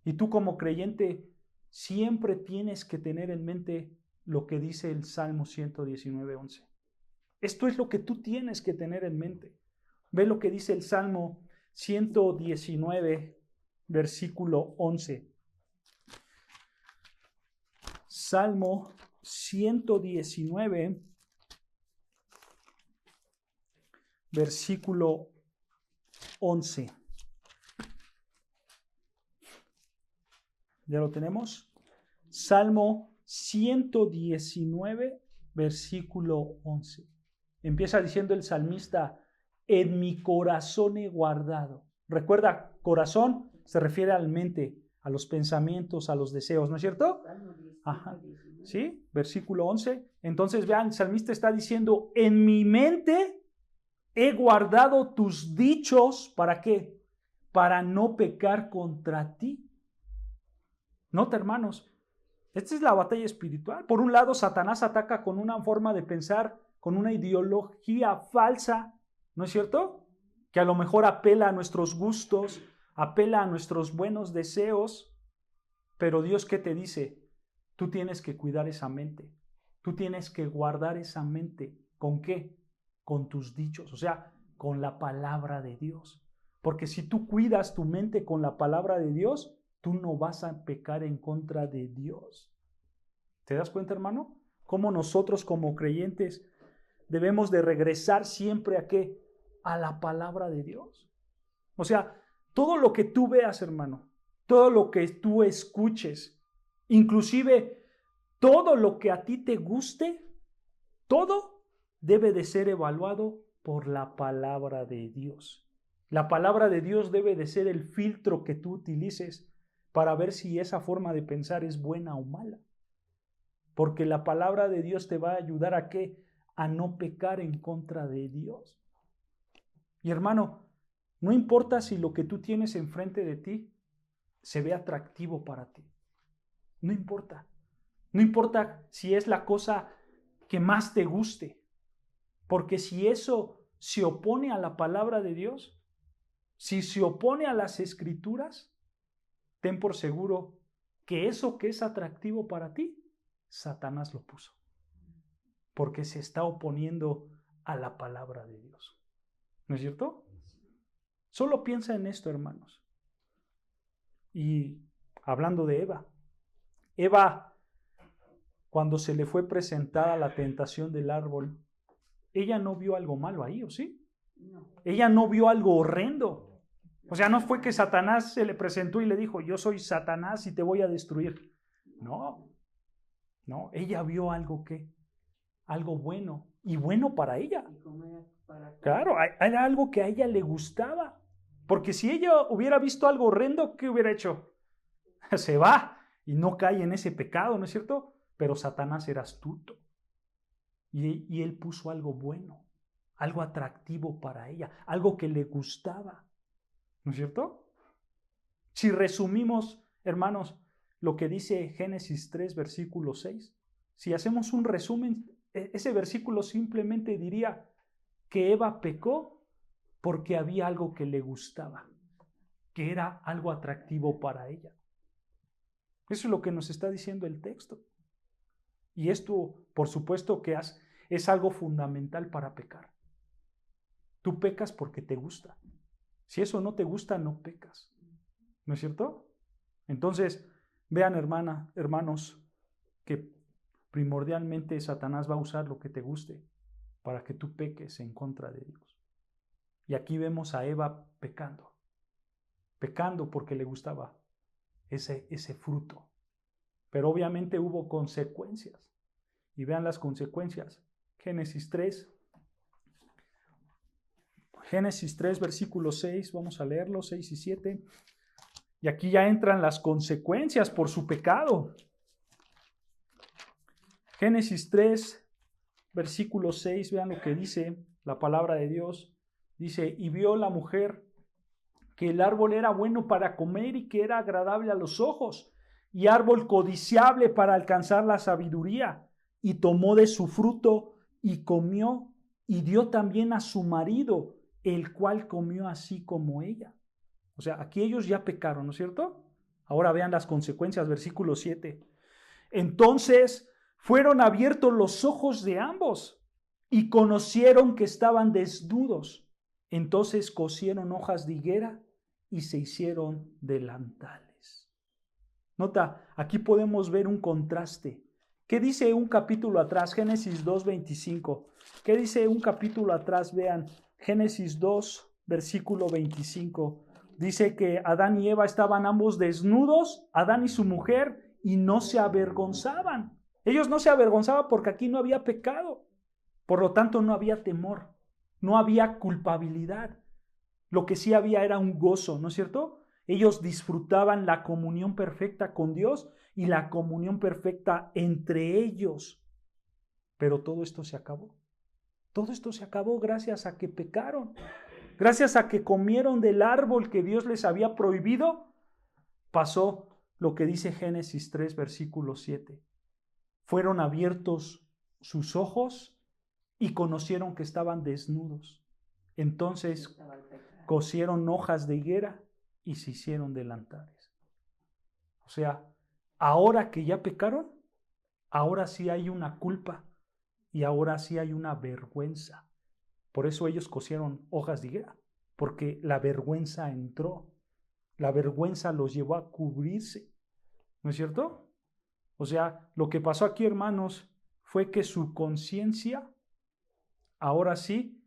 Y tú como creyente siempre tienes que tener en mente lo que dice el Salmo 119:11. Esto es lo que tú tienes que tener en mente. Ve lo que dice el Salmo 119, versículo 11. Salmo 119, versículo 11. ¿Ya lo tenemos? Salmo 119, versículo 11. Empieza diciendo el salmista, en mi corazón he guardado. Recuerda, corazón se refiere a la mente, a los pensamientos, a los deseos, ¿no es cierto? Ajá. ¿Sí? Versículo 11. Entonces vean, el salmista está diciendo, en mi mente he guardado tus dichos, ¿para qué? Para no pecar contra ti. Nota, hermanos, esta es la batalla espiritual. Por un lado, Satanás ataca con una forma de pensar, con una ideología falsa, ¿no es cierto? Que a lo mejor apela a nuestros gustos, apela a nuestros buenos deseos, pero Dios, ¿qué te dice? Tú tienes que cuidar esa mente, tú tienes que guardar esa mente. ¿Con qué? Con tus dichos, o sea, con la palabra de Dios. Porque si tú cuidas tu mente con la palabra de Dios, tú no vas a pecar en contra de Dios. ¿Te das cuenta, hermano? Cómo nosotros como creyentes debemos de regresar siempre ¿a qué? A la palabra de Dios. O sea, todo lo que tú veas, hermano, todo lo que tú escuches, inclusive todo lo que a ti te guste, todo debe de ser evaluado por la palabra de Dios. La palabra de Dios debe de ser el filtro que tú utilices para ver si esa forma de pensar es buena o mala. Porque la palabra de Dios te va a ayudar ¿a qué? A no pecar en contra de Dios. Y hermano, no importa si lo que tú tienes enfrente de ti se ve atractivo para ti. No importa. No importa si es la cosa que más te guste. Porque si eso se opone a la palabra de Dios, si se opone a las Escrituras, ten por seguro que eso que es atractivo para ti, Satanás lo puso. Porque se está oponiendo a la palabra de Dios. ¿No es cierto? Solo piensa en esto, hermanos. Y hablando de Eva, cuando se le fue presentada la tentación del árbol, ella no vio algo malo ahí, ¿o sí? No. Ella no vio algo horrendo. O sea, no fue que Satanás se le presentó y le dijo, yo soy Satanás y te voy a destruir. No, ella vio algo algo bueno, y bueno para ella. Claro, era algo que a ella le gustaba. Porque si ella hubiera visto algo horrendo, ¿qué hubiera hecho? Se va y no cae en ese pecado, ¿no es cierto? Pero Satanás era astuto. Y él puso algo bueno, algo atractivo para ella, algo que le gustaba. ¿No es cierto? Si resumimos, hermanos, lo que dice Génesis 3, versículo 6, si hacemos un resumen, ese versículo simplemente diría que Eva pecó porque había algo que le gustaba, que era algo atractivo para ella. Eso es lo que nos está diciendo el texto. Y esto, por supuesto, que es algo fundamental para pecar. Tú pecas porque te gusta. Si eso no te gusta, no pecas. ¿No es cierto? Entonces, vean, hermanos, que primordialmente Satanás va a usar lo que te guste para que tú peques en contra de Dios. Y aquí vemos a Eva pecando porque le gustaba ese fruto. Pero obviamente hubo consecuencias. Y vean las consecuencias. Génesis 3, versículo 6, vamos a leerlo, 6 y 7. Y aquí ya entran las consecuencias por su pecado. Génesis 3, versículo 6, vean lo que dice la palabra de Dios. Dice, y vio la mujer que el árbol era bueno para comer y que era agradable a los ojos, y árbol codiciable para alcanzar la sabiduría, y tomó de su fruto y comió, y dio también a su marido, el cual comió así como ella. O sea, aquí ellos ya pecaron, ¿no es cierto? Ahora vean las consecuencias, versículo 7. Entonces fueron abiertos los ojos de ambos y conocieron que estaban desnudos. Entonces cosieron hojas de higuera y se hicieron delantales. Nota, aquí podemos ver un contraste. ¿Qué dice un capítulo atrás? Génesis 2:25. ¿Qué dice un capítulo atrás? Vean, Génesis 2, versículo 25. Dice que Adán y Eva estaban ambos desnudos, Adán y su mujer, y no se avergonzaban. Ellos no se avergonzaban porque aquí no había pecado. Por lo tanto, no había temor, no había culpabilidad. Lo que sí había era un gozo, ¿no es cierto? Ellos disfrutaban la comunión perfecta con Dios y la comunión perfecta entre ellos. Pero todo esto se acabó. Todo esto se acabó gracias a que pecaron. Gracias a que comieron del árbol que Dios les había prohibido, pasó lo que dice Génesis 3, versículo 7. Fueron abiertos sus ojos y conocieron que estaban desnudos. Entonces cosieron hojas de higuera y se hicieron delantales. O sea, ahora que ya pecaron, ahora sí hay una culpa y ahora sí hay una vergüenza. Por eso ellos cosieron hojas de higuera, porque la vergüenza entró. La vergüenza los llevó a cubrirse. ¿No es cierto? O sea, lo que pasó aquí, hermanos, fue que su conciencia ahora sí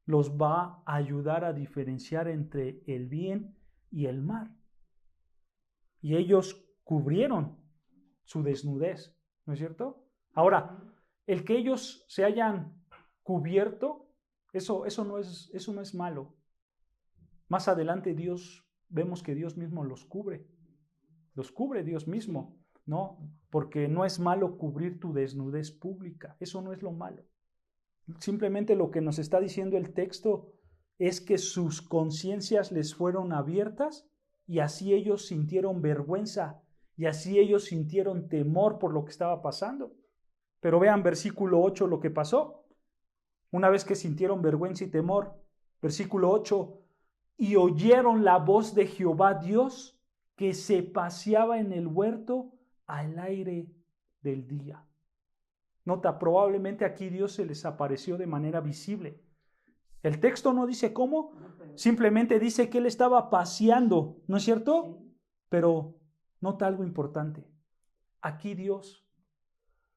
los va a ayudar a diferenciar entre el bien y el mal. Y ellos cubrieron su desnudez, ¿no es cierto? Ahora, el que ellos se hayan cubierto, eso no es malo. Más adelante vemos que Dios mismo los cubre Dios mismo, ¿no? Porque no es malo cubrir tu desnudez pública, eso no es lo malo. Simplemente lo que nos está diciendo el texto es que sus conciencias les fueron abiertas y así ellos sintieron vergüenza y así ellos sintieron temor por lo que estaba pasando. Pero vean versículo 8 lo que pasó. Una vez que sintieron vergüenza y temor, versículo 8, y oyeron la voz de Jehová Dios que se paseaba en el huerto al aire del día. Nota, probablemente aquí Dios se les apareció de manera visible. El texto no dice cómo, simplemente dice que él estaba paseando, ¿no es cierto? Pero nota algo importante. Aquí Dios,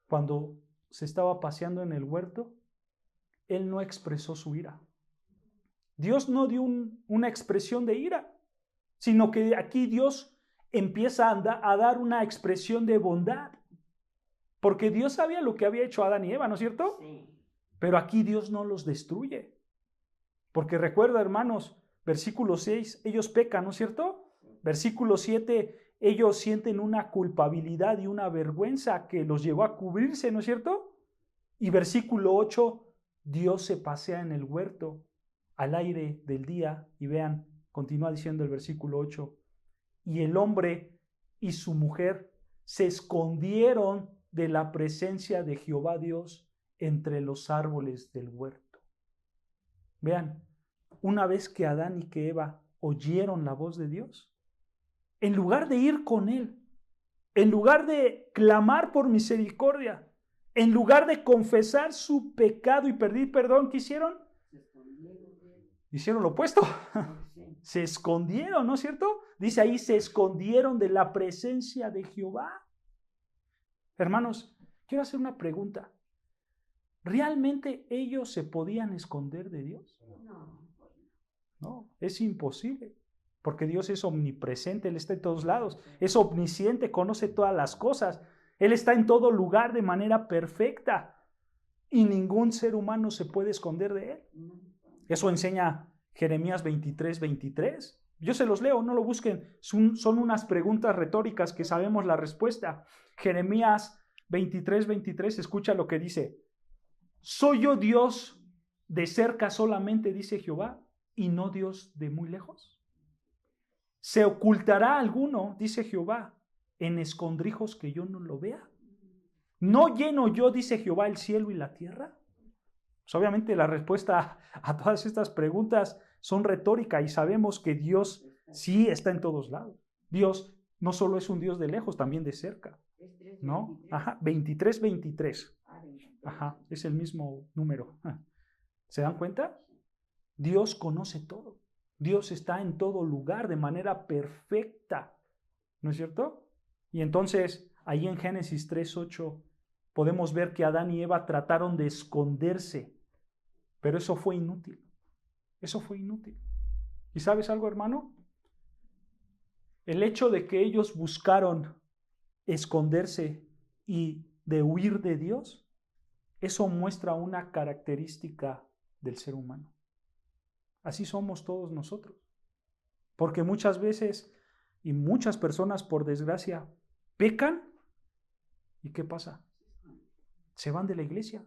cuando se estaba paseando en el huerto, él no expresó su ira. Dios no dio una expresión de ira, sino que aquí Dios empieza a dar una expresión de bondad. Porque Dios sabía lo que había hecho Adán y Eva, ¿no es cierto? Sí. Pero aquí Dios no los destruye. Porque recuerda, hermanos, versículo 6, ellos pecan, ¿no es cierto? Versículo 7, ellos sienten una culpabilidad y una vergüenza que los llevó a cubrirse, ¿no es cierto? Y versículo 8, Dios se pasea en el huerto al aire del día. Y vean, continúa diciendo el versículo 8, y el hombre y su mujer se escondieron de la presencia de Jehová Dios entre los árboles del huerto. Vean, una vez que Adán y que Eva oyeron la voz de Dios, en lugar de ir con él, en lugar de clamar por misericordia, en lugar de confesar su pecado y pedir perdón, ¿qué hicieron? Hicieron lo opuesto. Se escondieron, ¿no es cierto? Dice ahí, se escondieron de la presencia de Jehová. Hermanos, quiero hacer una pregunta. ¿Realmente ellos se podían esconder de Dios? No, es imposible. Porque Dios es omnipresente, Él está en todos lados. Es omnisciente, conoce todas las cosas. Él está en todo lugar de manera perfecta. Y ningún ser humano se puede esconder de Él. Eso enseña Jeremías 23:23. Yo se los leo, no lo busquen. Son unas preguntas retóricas que sabemos la respuesta. Jeremías 23:23, escucha lo que dice. ¿Soy yo Dios de cerca solamente, dice Jehová, y no Dios de muy lejos? ¿Se ocultará alguno, dice Jehová, en escondrijos que yo no lo vea? ¿No lleno yo, dice Jehová, el cielo y la tierra? Pues obviamente la respuesta a todas estas preguntas son retóricas y sabemos que Dios sí está en todos lados. Dios no solo es un Dios de lejos, también de cerca. ¿No? Ajá, 23:23. Ajá, es el mismo número. ¿Se dan cuenta? Dios conoce todo. Dios está en todo lugar de manera perfecta. ¿No es cierto? Y entonces, ahí en Génesis 3:8, podemos ver que Adán y Eva trataron de esconderse, pero eso fue inútil. Eso fue inútil. ¿Y sabes algo, hermano? El hecho de que ellos buscaron esconderse y de huir de Dios, eso muestra una característica del ser humano. Así somos todos nosotros. Porque muchas veces y muchas personas, por desgracia, pecan. ¿Y qué pasa? Se van de la iglesia.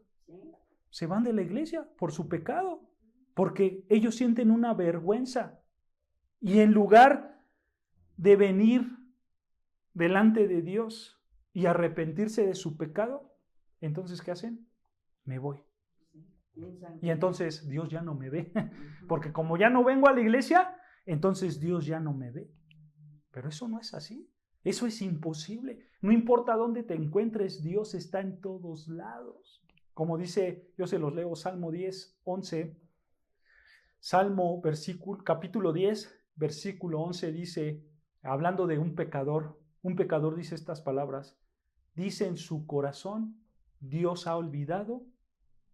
Se van de la iglesia por su pecado. Porque ellos sienten una vergüenza. Y en lugar de venir delante de Dios y arrepentirse de su pecado, entonces ¿qué hacen? Me voy. Y entonces Dios ya no me ve. Porque como ya no vengo a la iglesia, entonces Dios ya no me ve. Pero eso no es así. Eso es imposible. No importa dónde te encuentres, Dios está en todos lados. Como dice, yo se los leo, Salmo 10:11. Salmo, capítulo 10, versículo 11 dice, hablando de un pecador dice estas palabras. Dice en su corazón, Dios ha olvidado,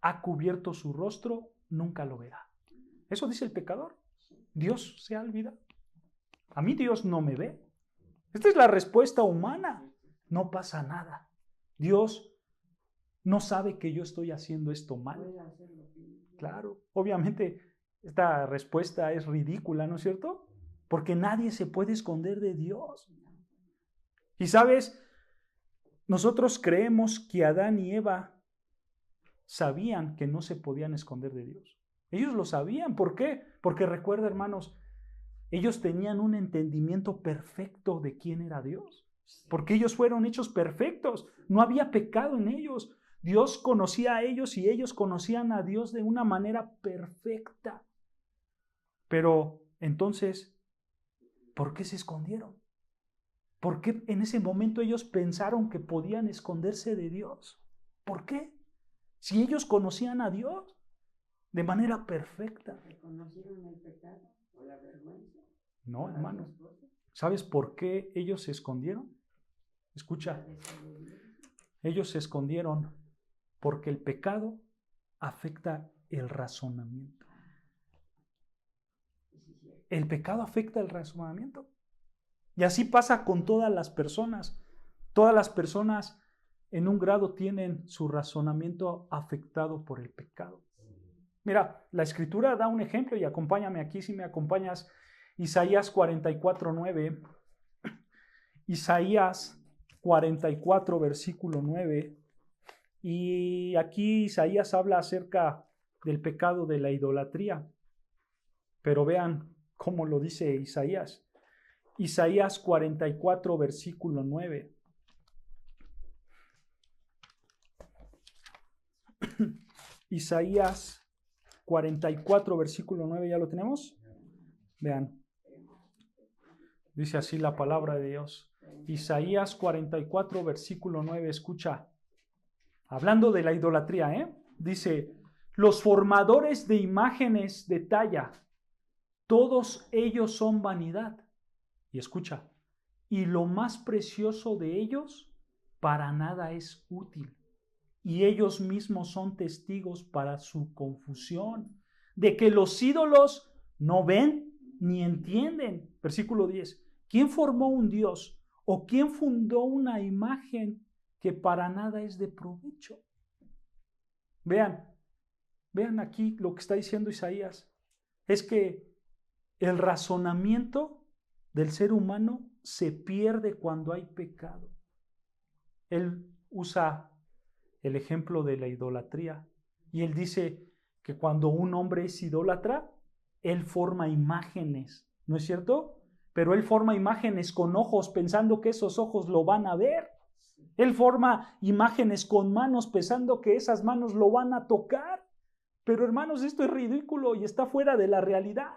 ha cubierto su rostro, nunca lo verá. Eso dice el pecador. Dios se ha olvidado. A mí Dios no me ve. Esta es la respuesta humana. No pasa nada. Dios no sabe que yo estoy haciendo esto mal. Claro, obviamente esta respuesta es ridícula, ¿no es cierto? Porque nadie se puede esconder de Dios. Y sabes, nosotros creemos que Adán y Eva sabían que no se podían esconder de Dios. Ellos lo sabían. ¿Por qué? Porque recuerda, hermanos, ellos tenían un entendimiento perfecto de quién era Dios. porque ellos fueron hechos perfectos, no había pecado en ellos. Dios conocía a ellos y ellos conocían a Dios de una manera perfecta. Pero entonces, ¿por qué se escondieron? ¿Por qué en ese momento ellos pensaron que podían esconderse de Dios? ¿Por qué? Si ellos conocían a Dios de manera perfecta. ¿Reconocieron el pecado o la vergüenza? No, hermano. ¿Sabes por qué ellos se escondieron? Escucha, ellos se escondieron porque el pecado afecta el razonamiento. El pecado afecta el razonamiento. Y así pasa con todas las personas. Todas las personas en un grado tienen su razonamiento afectado por el pecado. Mira, la Escritura da un ejemplo y acompáñame aquí si me acompañas. Isaías 44:9. Isaías 44, versículo 9. Y aquí Isaías habla acerca del pecado de la idolatría. Pero vean cómo lo dice Isaías. Isaías 44, versículo 9. Isaías 44, versículo 9, ¿ya lo tenemos? Vean. Dice así la palabra de Dios. Isaías 44, versículo 9, escucha. Hablando de la idolatría, dice, los formadores de imágenes de talla, todos ellos son vanidad. Y escucha, y lo más precioso de ellos para nada es útil. Y ellos mismos son testigos para su confusión, de que los ídolos no ven ni entienden. Versículo 10. ¿Quién formó un Dios o quién fundó una imagen que para nada es de provecho? Vean aquí lo que está diciendo Isaías. Es que el razonamiento del ser humano se pierde cuando hay pecado. Él usa el ejemplo de la idolatría y él dice que cuando un hombre es idólatra, él forma imágenes, ¿no es cierto? Pero él forma imágenes con ojos pensando que esos ojos lo van a ver. Él forma imágenes con manos pensando que esas manos lo van a tocar. Pero hermanos, esto es ridículo y está fuera de la realidad.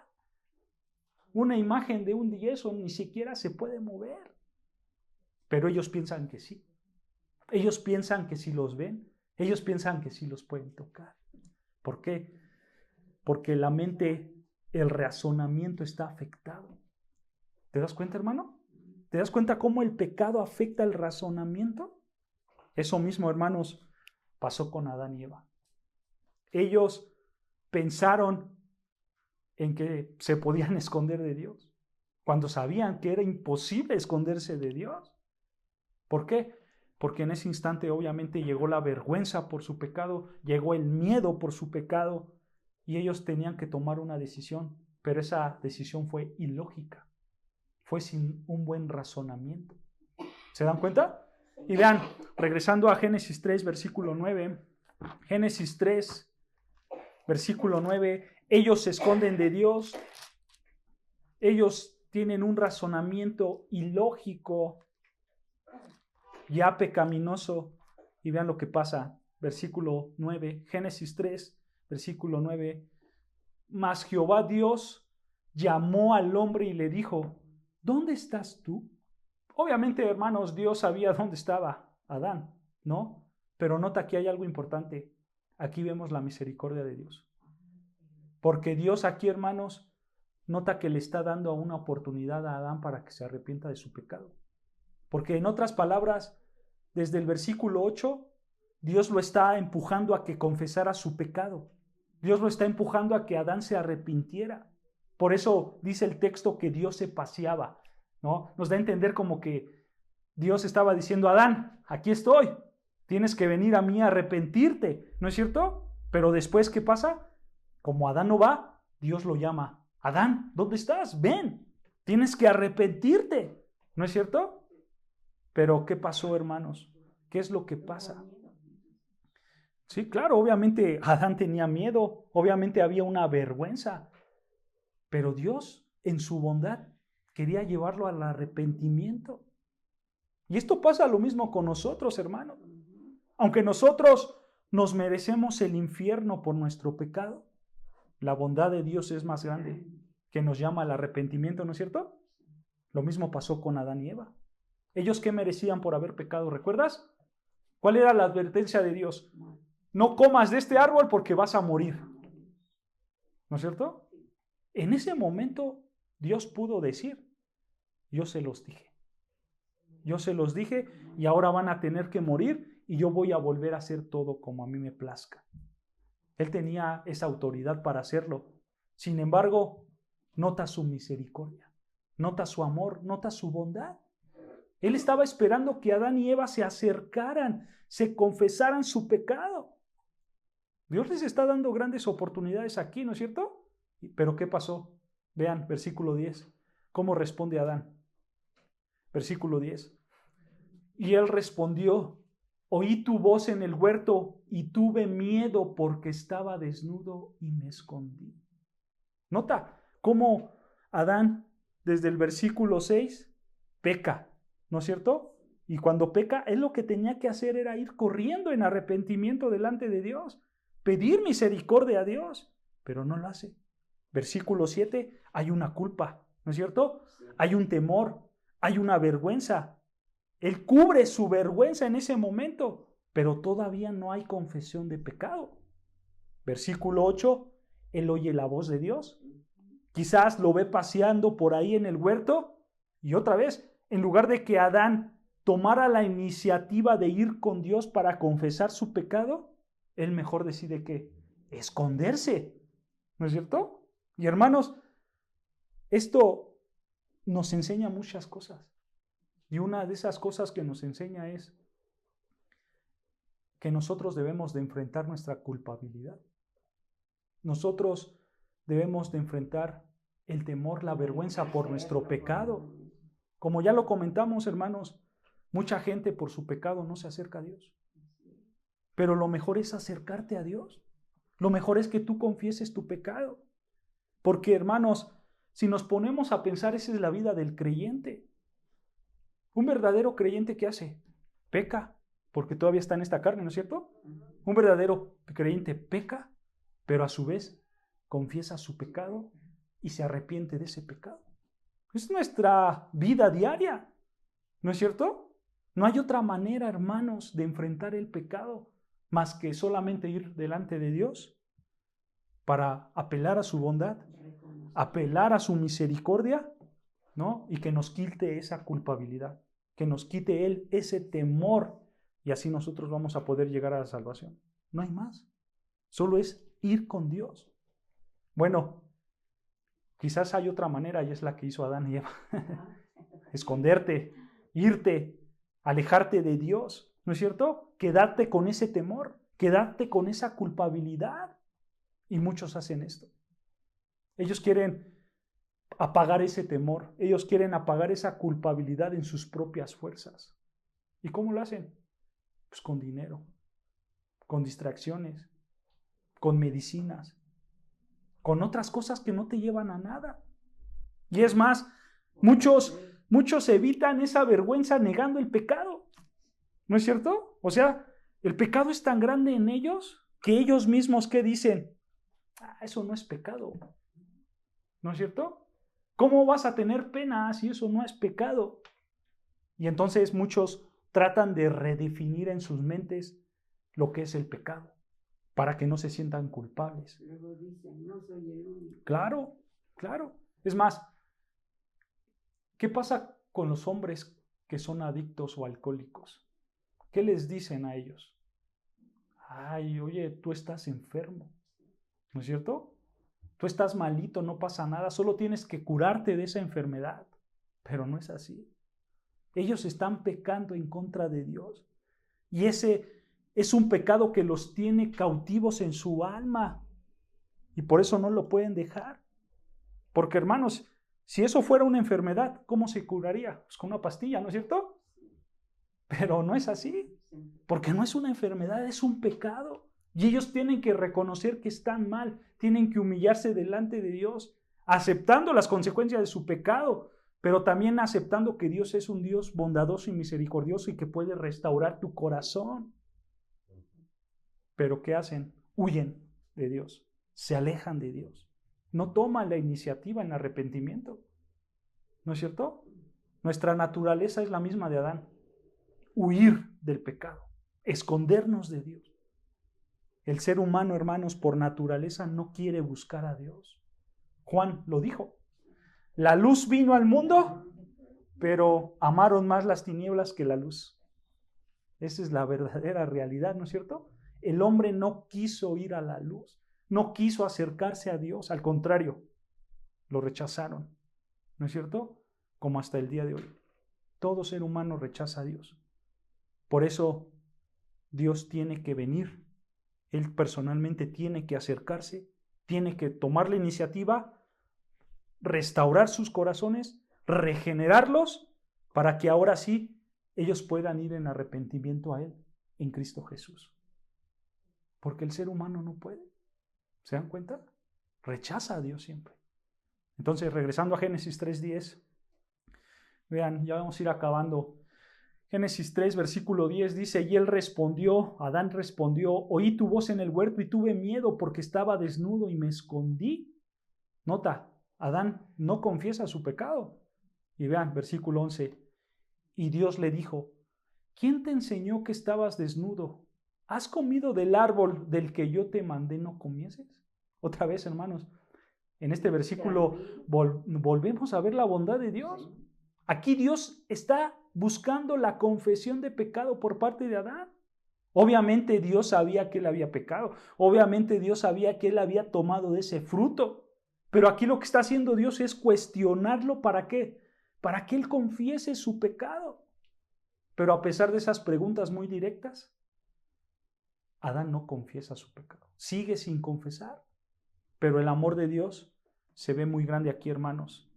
Una imagen de un yeso ni siquiera se puede mover. Pero ellos piensan que sí. Ellos piensan que sí los ven. Ellos piensan que sí los pueden tocar. ¿Por qué? Porque la mente, el razonamiento está afectado. ¿Te das cuenta, hermano? ¿Te das cuenta cómo el pecado afecta el razonamiento? Eso mismo, hermanos, pasó con Adán y Eva. Ellos pensaron en que se podían esconder de Dios, cuando sabían que era imposible esconderse de Dios. ¿Por qué? Porque en ese instante obviamente llegó la vergüenza por su pecado, llegó el miedo por su pecado, y ellos tenían que tomar una decisión, pero esa decisión fue ilógica, fue sin un buen razonamiento. ¿Se dan cuenta? Y vean, regresando a Génesis 3, versículo 9, Génesis 3, versículo 9, ellos se esconden de Dios, ellos tienen un razonamiento ilógico, ya pecaminoso, y vean lo que pasa, versículo 9, Génesis 3, versículo 9, mas Jehová Dios llamó al hombre y le dijo, ¿dónde estás tú? Obviamente, hermanos, Dios sabía dónde estaba Adán, ¿no? Pero nota que hay algo importante, aquí vemos la misericordia de Dios. Porque Dios aquí, hermanos, nota que le está dando una oportunidad a Adán para que se arrepienta de su pecado. Porque en otras palabras, desde el versículo 8, Dios lo está empujando a que confesara su pecado. Dios lo está empujando a que Adán se arrepintiera. Por eso dice el texto que Dios se paseaba, ¿no? Nos da a entender como que Dios estaba diciendo, Adán, aquí estoy, tienes que venir a mí a arrepentirte, ¿no es cierto? Pero después, ¿qué pasa? Como Adán no va, Dios lo llama. Adán, ¿dónde estás? Ven, tienes que arrepentirte, ¿no es cierto? Pero ¿qué pasó, hermanos? ¿Qué es lo que pasa? Sí, claro, obviamente Adán tenía miedo, obviamente había una vergüenza, pero Dios, en su bondad, quería llevarlo al arrepentimiento. Y esto pasa lo mismo con nosotros, hermanos. Aunque nosotros nos merecemos el infierno por nuestro pecado, la bondad de Dios es más grande, que nos llama al arrepentimiento, ¿no es cierto? Lo mismo pasó con Adán y Eva. ¿Ellos qué merecían por haber pecado? ¿Recuerdas? ¿Cuál era la advertencia de Dios? No comas de este árbol porque vas a morir. ¿No es cierto? En ese momento Dios pudo decir, yo se los dije. Yo se los dije y ahora van a tener que morir y yo voy a volver a hacer todo como a mí me plazca. Él tenía esa autoridad para hacerlo. Sin embargo, nota su misericordia, nota su amor, nota su bondad. Él estaba esperando que Adán y Eva se acercaran, se confesaran su pecado. Dios les está dando grandes oportunidades aquí, ¿no es cierto? Pero ¿qué pasó? Vean, versículo 10. ¿Cómo responde Adán? Versículo 10. Y él respondió, oí tu voz en el huerto y tuve miedo porque estaba desnudo y me escondí. Nota cómo Adán, desde el versículo 6, peca, ¿no es cierto? Y cuando peca, él lo que tenía que hacer era ir corriendo en arrepentimiento delante de Dios, pedir misericordia a Dios, pero no lo hace. Versículo 7, hay una culpa, ¿no es cierto? Hay un temor, hay una vergüenza. Él cubre su vergüenza en ese momento, pero todavía no hay confesión de pecado. Versículo 8, él oye la voz de Dios. Quizás lo ve paseando por ahí en el huerto y otra vez, en lugar de que Adán tomara la iniciativa de ir con Dios para confesar su pecado, él mejor decide que esconderse, ¿no es cierto? Y hermanos, esto nos enseña muchas cosas. Y una de esas cosas que nos enseña es que nosotros debemos de enfrentar nuestra culpabilidad. Nosotros debemos de enfrentar el temor, la vergüenza por nuestro pecado. Como ya lo comentamos, hermanos, mucha gente por su pecado no se acerca a Dios. Pero lo mejor es acercarte a Dios. Lo mejor es que tú confieses tu pecado. Porque, hermanos, si nos ponemos a pensar, esa es la vida del creyente. Un verdadero creyente, ¿qué hace? Peca, porque todavía está en esta carne, ¿no es cierto? Un verdadero creyente peca, pero a su vez confiesa su pecado y se arrepiente de ese pecado. Es nuestra vida diaria, ¿no es cierto? No hay otra manera, hermanos, de enfrentar el pecado más que solamente ir delante de Dios para apelar a su bondad, apelar a su misericordia, ¿no? Y que nos quite esa culpabilidad, que nos quite Él ese temor, y así nosotros vamos a poder llegar a la salvación. No hay más. Solo es ir con Dios. Bueno, quizás hay otra manera y es la que hizo Adán y Eva. Esconderte, irte, alejarte de Dios, ¿no es cierto? Quedarte con ese temor, quedarte con esa culpabilidad. Y muchos hacen esto. Ellos quieren apagar ese temor, ellos quieren apagar esa culpabilidad en sus propias fuerzas. ¿Y cómo lo hacen? Pues con dinero, con distracciones, con medicinas, con otras cosas que no te llevan a nada. Y es más, muchos evitan esa vergüenza negando el pecado. ¿No es cierto? O sea, el pecado es tan grande en ellos que ellos mismos, ¿qué dicen? Eso no es pecado. ¿No es cierto? ¿Cómo vas a tener pena si eso no es pecado? Y entonces muchos tratan de redefinir en sus mentes lo que es el pecado, para que no se sientan culpables. Luego dicen, no soy el único. Claro, claro. Es más, ¿qué pasa con los hombres que son adictos o alcohólicos? ¿Qué les dicen a ellos? Ay, oye, tú estás enfermo, ¿no es cierto? Tú estás malito, no pasa nada, solo tienes que curarte de esa enfermedad. Pero no es así. Ellos están pecando en contra de Dios. Y ese es un pecado que los tiene cautivos en su alma. Y por eso no lo pueden dejar. Porque, hermanos, si eso fuera una enfermedad, ¿cómo se curaría? Pues con una pastilla, ¿no es cierto? Pero no es así. Porque no es una enfermedad, es un pecado. Y ellos tienen que reconocer que están mal, tienen que humillarse delante de Dios, aceptando las consecuencias de su pecado, pero también aceptando que Dios es un Dios bondadoso y misericordioso y que puede restaurar tu corazón. Pero ¿qué hacen? Huyen de Dios, se alejan de Dios. No toman la iniciativa en arrepentimiento. ¿No es cierto? Nuestra naturaleza es la misma de Adán. Huir del pecado, escondernos de Dios. El ser humano, hermanos, por naturaleza no quiere buscar a Dios. Juan lo dijo. La luz vino al mundo, pero amaron más las tinieblas que la luz. Esa es la verdadera realidad, ¿no es cierto? El hombre no quiso ir a la luz, no quiso acercarse a Dios, al contrario, lo rechazaron, ¿no es cierto? Como hasta el día de hoy. Todo ser humano rechaza a Dios. Por eso Dios tiene que venir. Él personalmente tiene que acercarse, tiene que tomar la iniciativa, restaurar sus corazones, regenerarlos, para que ahora sí ellos puedan ir en arrepentimiento a Él, en Cristo Jesús. Porque el ser humano no puede. ¿Se dan cuenta? Rechaza a Dios siempre. Entonces, regresando a Génesis 3:10, vean, ya vamos a ir acabando. Génesis 3, versículo 10 dice, y él respondió, Adán respondió, oí tu voz en el huerto y tuve miedo porque estaba desnudo y me escondí. Nota, Adán no confiesa su pecado. Y vean, versículo 11, y Dios le dijo, ¿quién te enseñó que estabas desnudo? ¿Has comido del árbol del que yo te mandé no comieses? Otra vez, hermanos, en este versículo volvemos a ver la bondad de Dios. Aquí Dios está buscando la confesión de pecado por parte de Adán. Obviamente Dios sabía que él había pecado. Obviamente Dios sabía que él había tomado de ese fruto. Pero aquí lo que está haciendo Dios es cuestionarlo. ¿Para qué? Para que él confiese su pecado. Pero a pesar de esas preguntas muy directas, Adán no confiesa su pecado. Sigue sin confesar. Pero el amor de Dios se ve muy grande aquí, hermanos.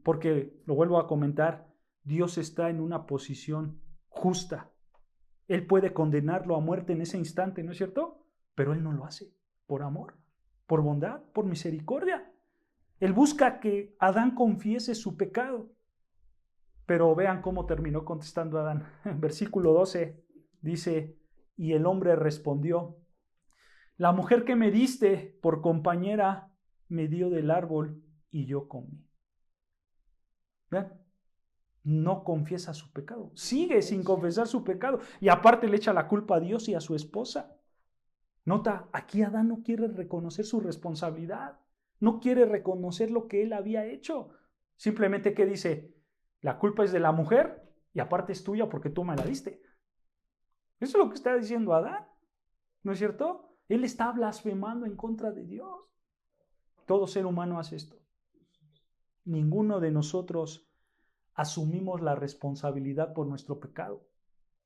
Porque, lo vuelvo a comentar, Dios está en una posición justa. Él puede condenarlo a muerte en ese instante, ¿no es cierto? Pero Él no lo hace por amor, por bondad, por misericordia. Él busca que Adán confiese su pecado. Pero vean cómo terminó contestando Adán. En versículo 12 dice, y el hombre respondió, la mujer que me diste por compañera me dio del árbol y yo comí. ¿Vean? No confiesa su pecado. Sigue sin confesar su pecado. Y aparte le echa la culpa a Dios y a su esposa. Nota, aquí Adán no quiere reconocer su responsabilidad. No quiere reconocer lo que él había hecho. Simplemente que dice, la culpa es de la mujer y aparte es tuya porque tú me la diste. Eso es lo que está diciendo Adán. ¿No es cierto? Él está blasfemando en contra de Dios. Todo ser humano hace esto. Ninguno de nosotros asumimos la responsabilidad por nuestro pecado.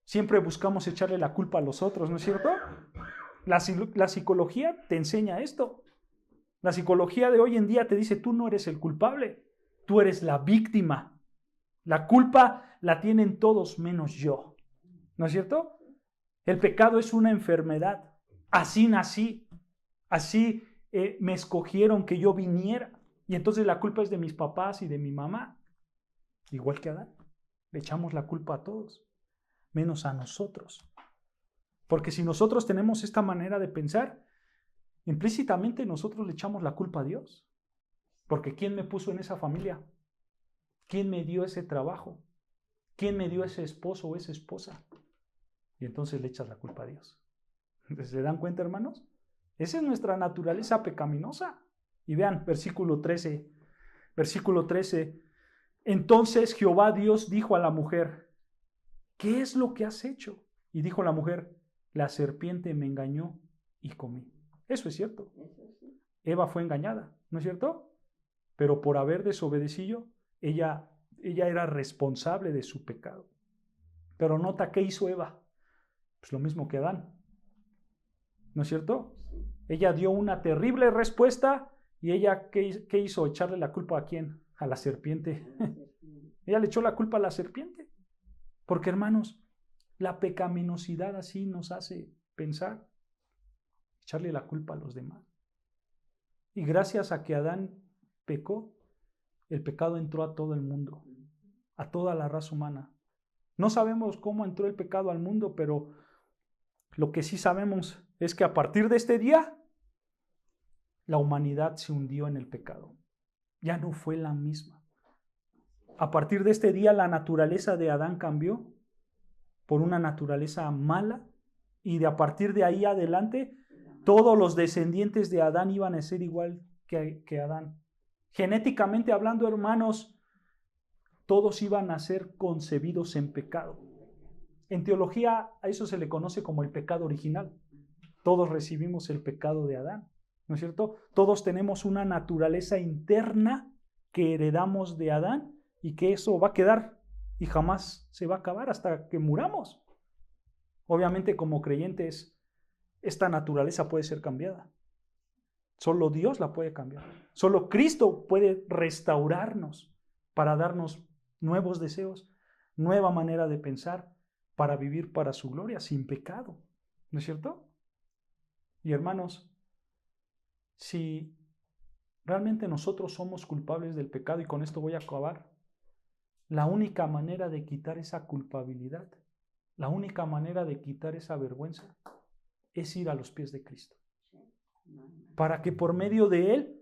Siempre buscamos echarle la culpa a los otros, ¿no es cierto? La psicología te enseña esto. La psicología de hoy en día te dice, tú no eres el culpable, tú eres la víctima. La culpa la tienen todos menos yo. ¿No es cierto? El pecado es una enfermedad. Así nací, así me escogieron que yo viniera. Y entonces la culpa es de mis papás y de mi mamá. Igual que Adán, le echamos la culpa a todos, menos a nosotros. Porque si nosotros tenemos esta manera de pensar, implícitamente nosotros le echamos la culpa a Dios. Porque ¿quién me puso en esa familia? ¿Quién me dio ese trabajo? ¿Quién me dio ese esposo o esa esposa? Y entonces le echas la culpa a Dios. ¿Se dan cuenta, hermanos? Esa es nuestra naturaleza pecaminosa. Y vean, versículo 13. Versículo 13. Entonces Jehová Dios dijo a la mujer, ¿qué es lo que has hecho? Y dijo la mujer, la serpiente me engañó y comí. Eso es cierto. Eva fue engañada, ¿no es cierto? Pero por haber desobedecido, ella era responsable de su pecado. Pero nota, ¿qué hizo Eva? Pues lo mismo que Adán, ¿no es cierto? Ella dio una terrible respuesta y ella, ¿qué hizo? ¿Echarle la culpa a quién? A la serpiente. Ella le echó la culpa a la serpiente. Porque, hermanos, la pecaminosidad así nos hace pensar, echarle la culpa a los demás. Y gracias a que Adán pecó, el pecado entró a todo el mundo, a toda la raza humana. No sabemos cómo entró el pecado al mundo, pero lo que sí sabemos es que a partir de este día, la humanidad se hundió en el pecado. Ya no fue la misma. A partir de este día, la naturaleza de Adán cambió por una naturaleza mala, y a partir de ahí adelante, todos los descendientes de Adán iban a ser igual que Adán. Genéticamente hablando, hermanos, todos iban a ser concebidos en pecado. En teología a eso se le conoce como el pecado original. Todos recibimos el pecado de Adán, ¿no es cierto? Todos tenemos una naturaleza interna que heredamos de Adán y que eso va a quedar y jamás se va a acabar hasta que muramos. Obviamente, como creyentes, esta naturaleza puede ser cambiada. Solo Dios la puede cambiar. Solo Cristo puede restaurarnos para darnos nuevos deseos, nueva manera de pensar, para vivir para su gloria, sin pecado. ¿No es cierto? Y hermanos, si realmente nosotros somos culpables del pecado, y con esto voy a acabar, la única manera de quitar esa culpabilidad, la única manera de quitar esa vergüenza, es ir a los pies de Cristo. Para que por medio de Él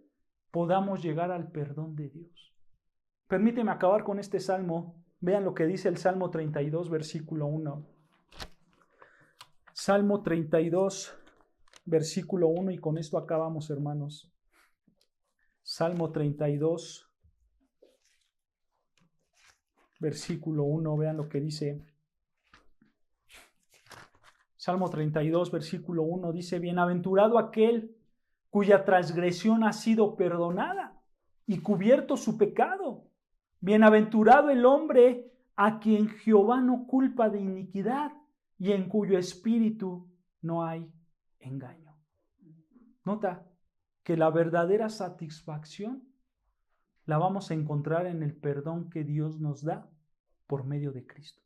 podamos llegar al perdón de Dios. Permíteme acabar con este salmo. Vean lo que dice el Salmo 32, versículo 1. Salmo 32, versículo 1, y con esto acabamos, hermanos. Salmo 32, versículo 1, vean lo que dice. Salmo 32, versículo 1 dice: Bienaventurado aquel cuya transgresión ha sido perdonada y cubierto su pecado. Bienaventurado el hombre a quien Jehová no culpa de iniquidad y en cuyo espíritu no hay engaño. Nota que la verdadera satisfacción la vamos a encontrar en el perdón que Dios nos da por medio de Cristo.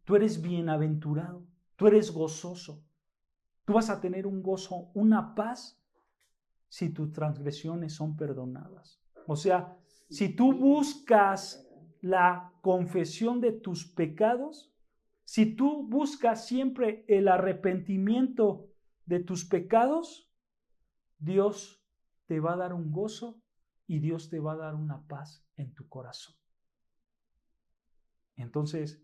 Tú eres bienaventurado, tú eres gozoso, tú vas a tener un gozo, una paz, si tus transgresiones son perdonadas. O sea, si tú buscas la confesión de tus pecados, si tú buscas siempre el arrepentimiento de tus pecados, Dios te va a dar un gozo y Dios te va a dar una paz en tu corazón. Entonces,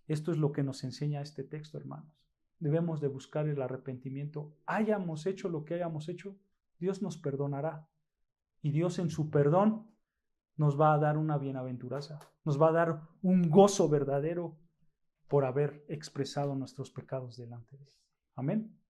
esto es lo que nos enseña este texto, hermanos. Debemos de buscar el arrepentimiento. Hayamos hecho lo que hayamos hecho, Dios nos perdonará. Y Dios en su perdón nos va a dar una bienaventuranza. Nos va a dar un gozo verdadero por haber expresado nuestros pecados delante de Él. Amén.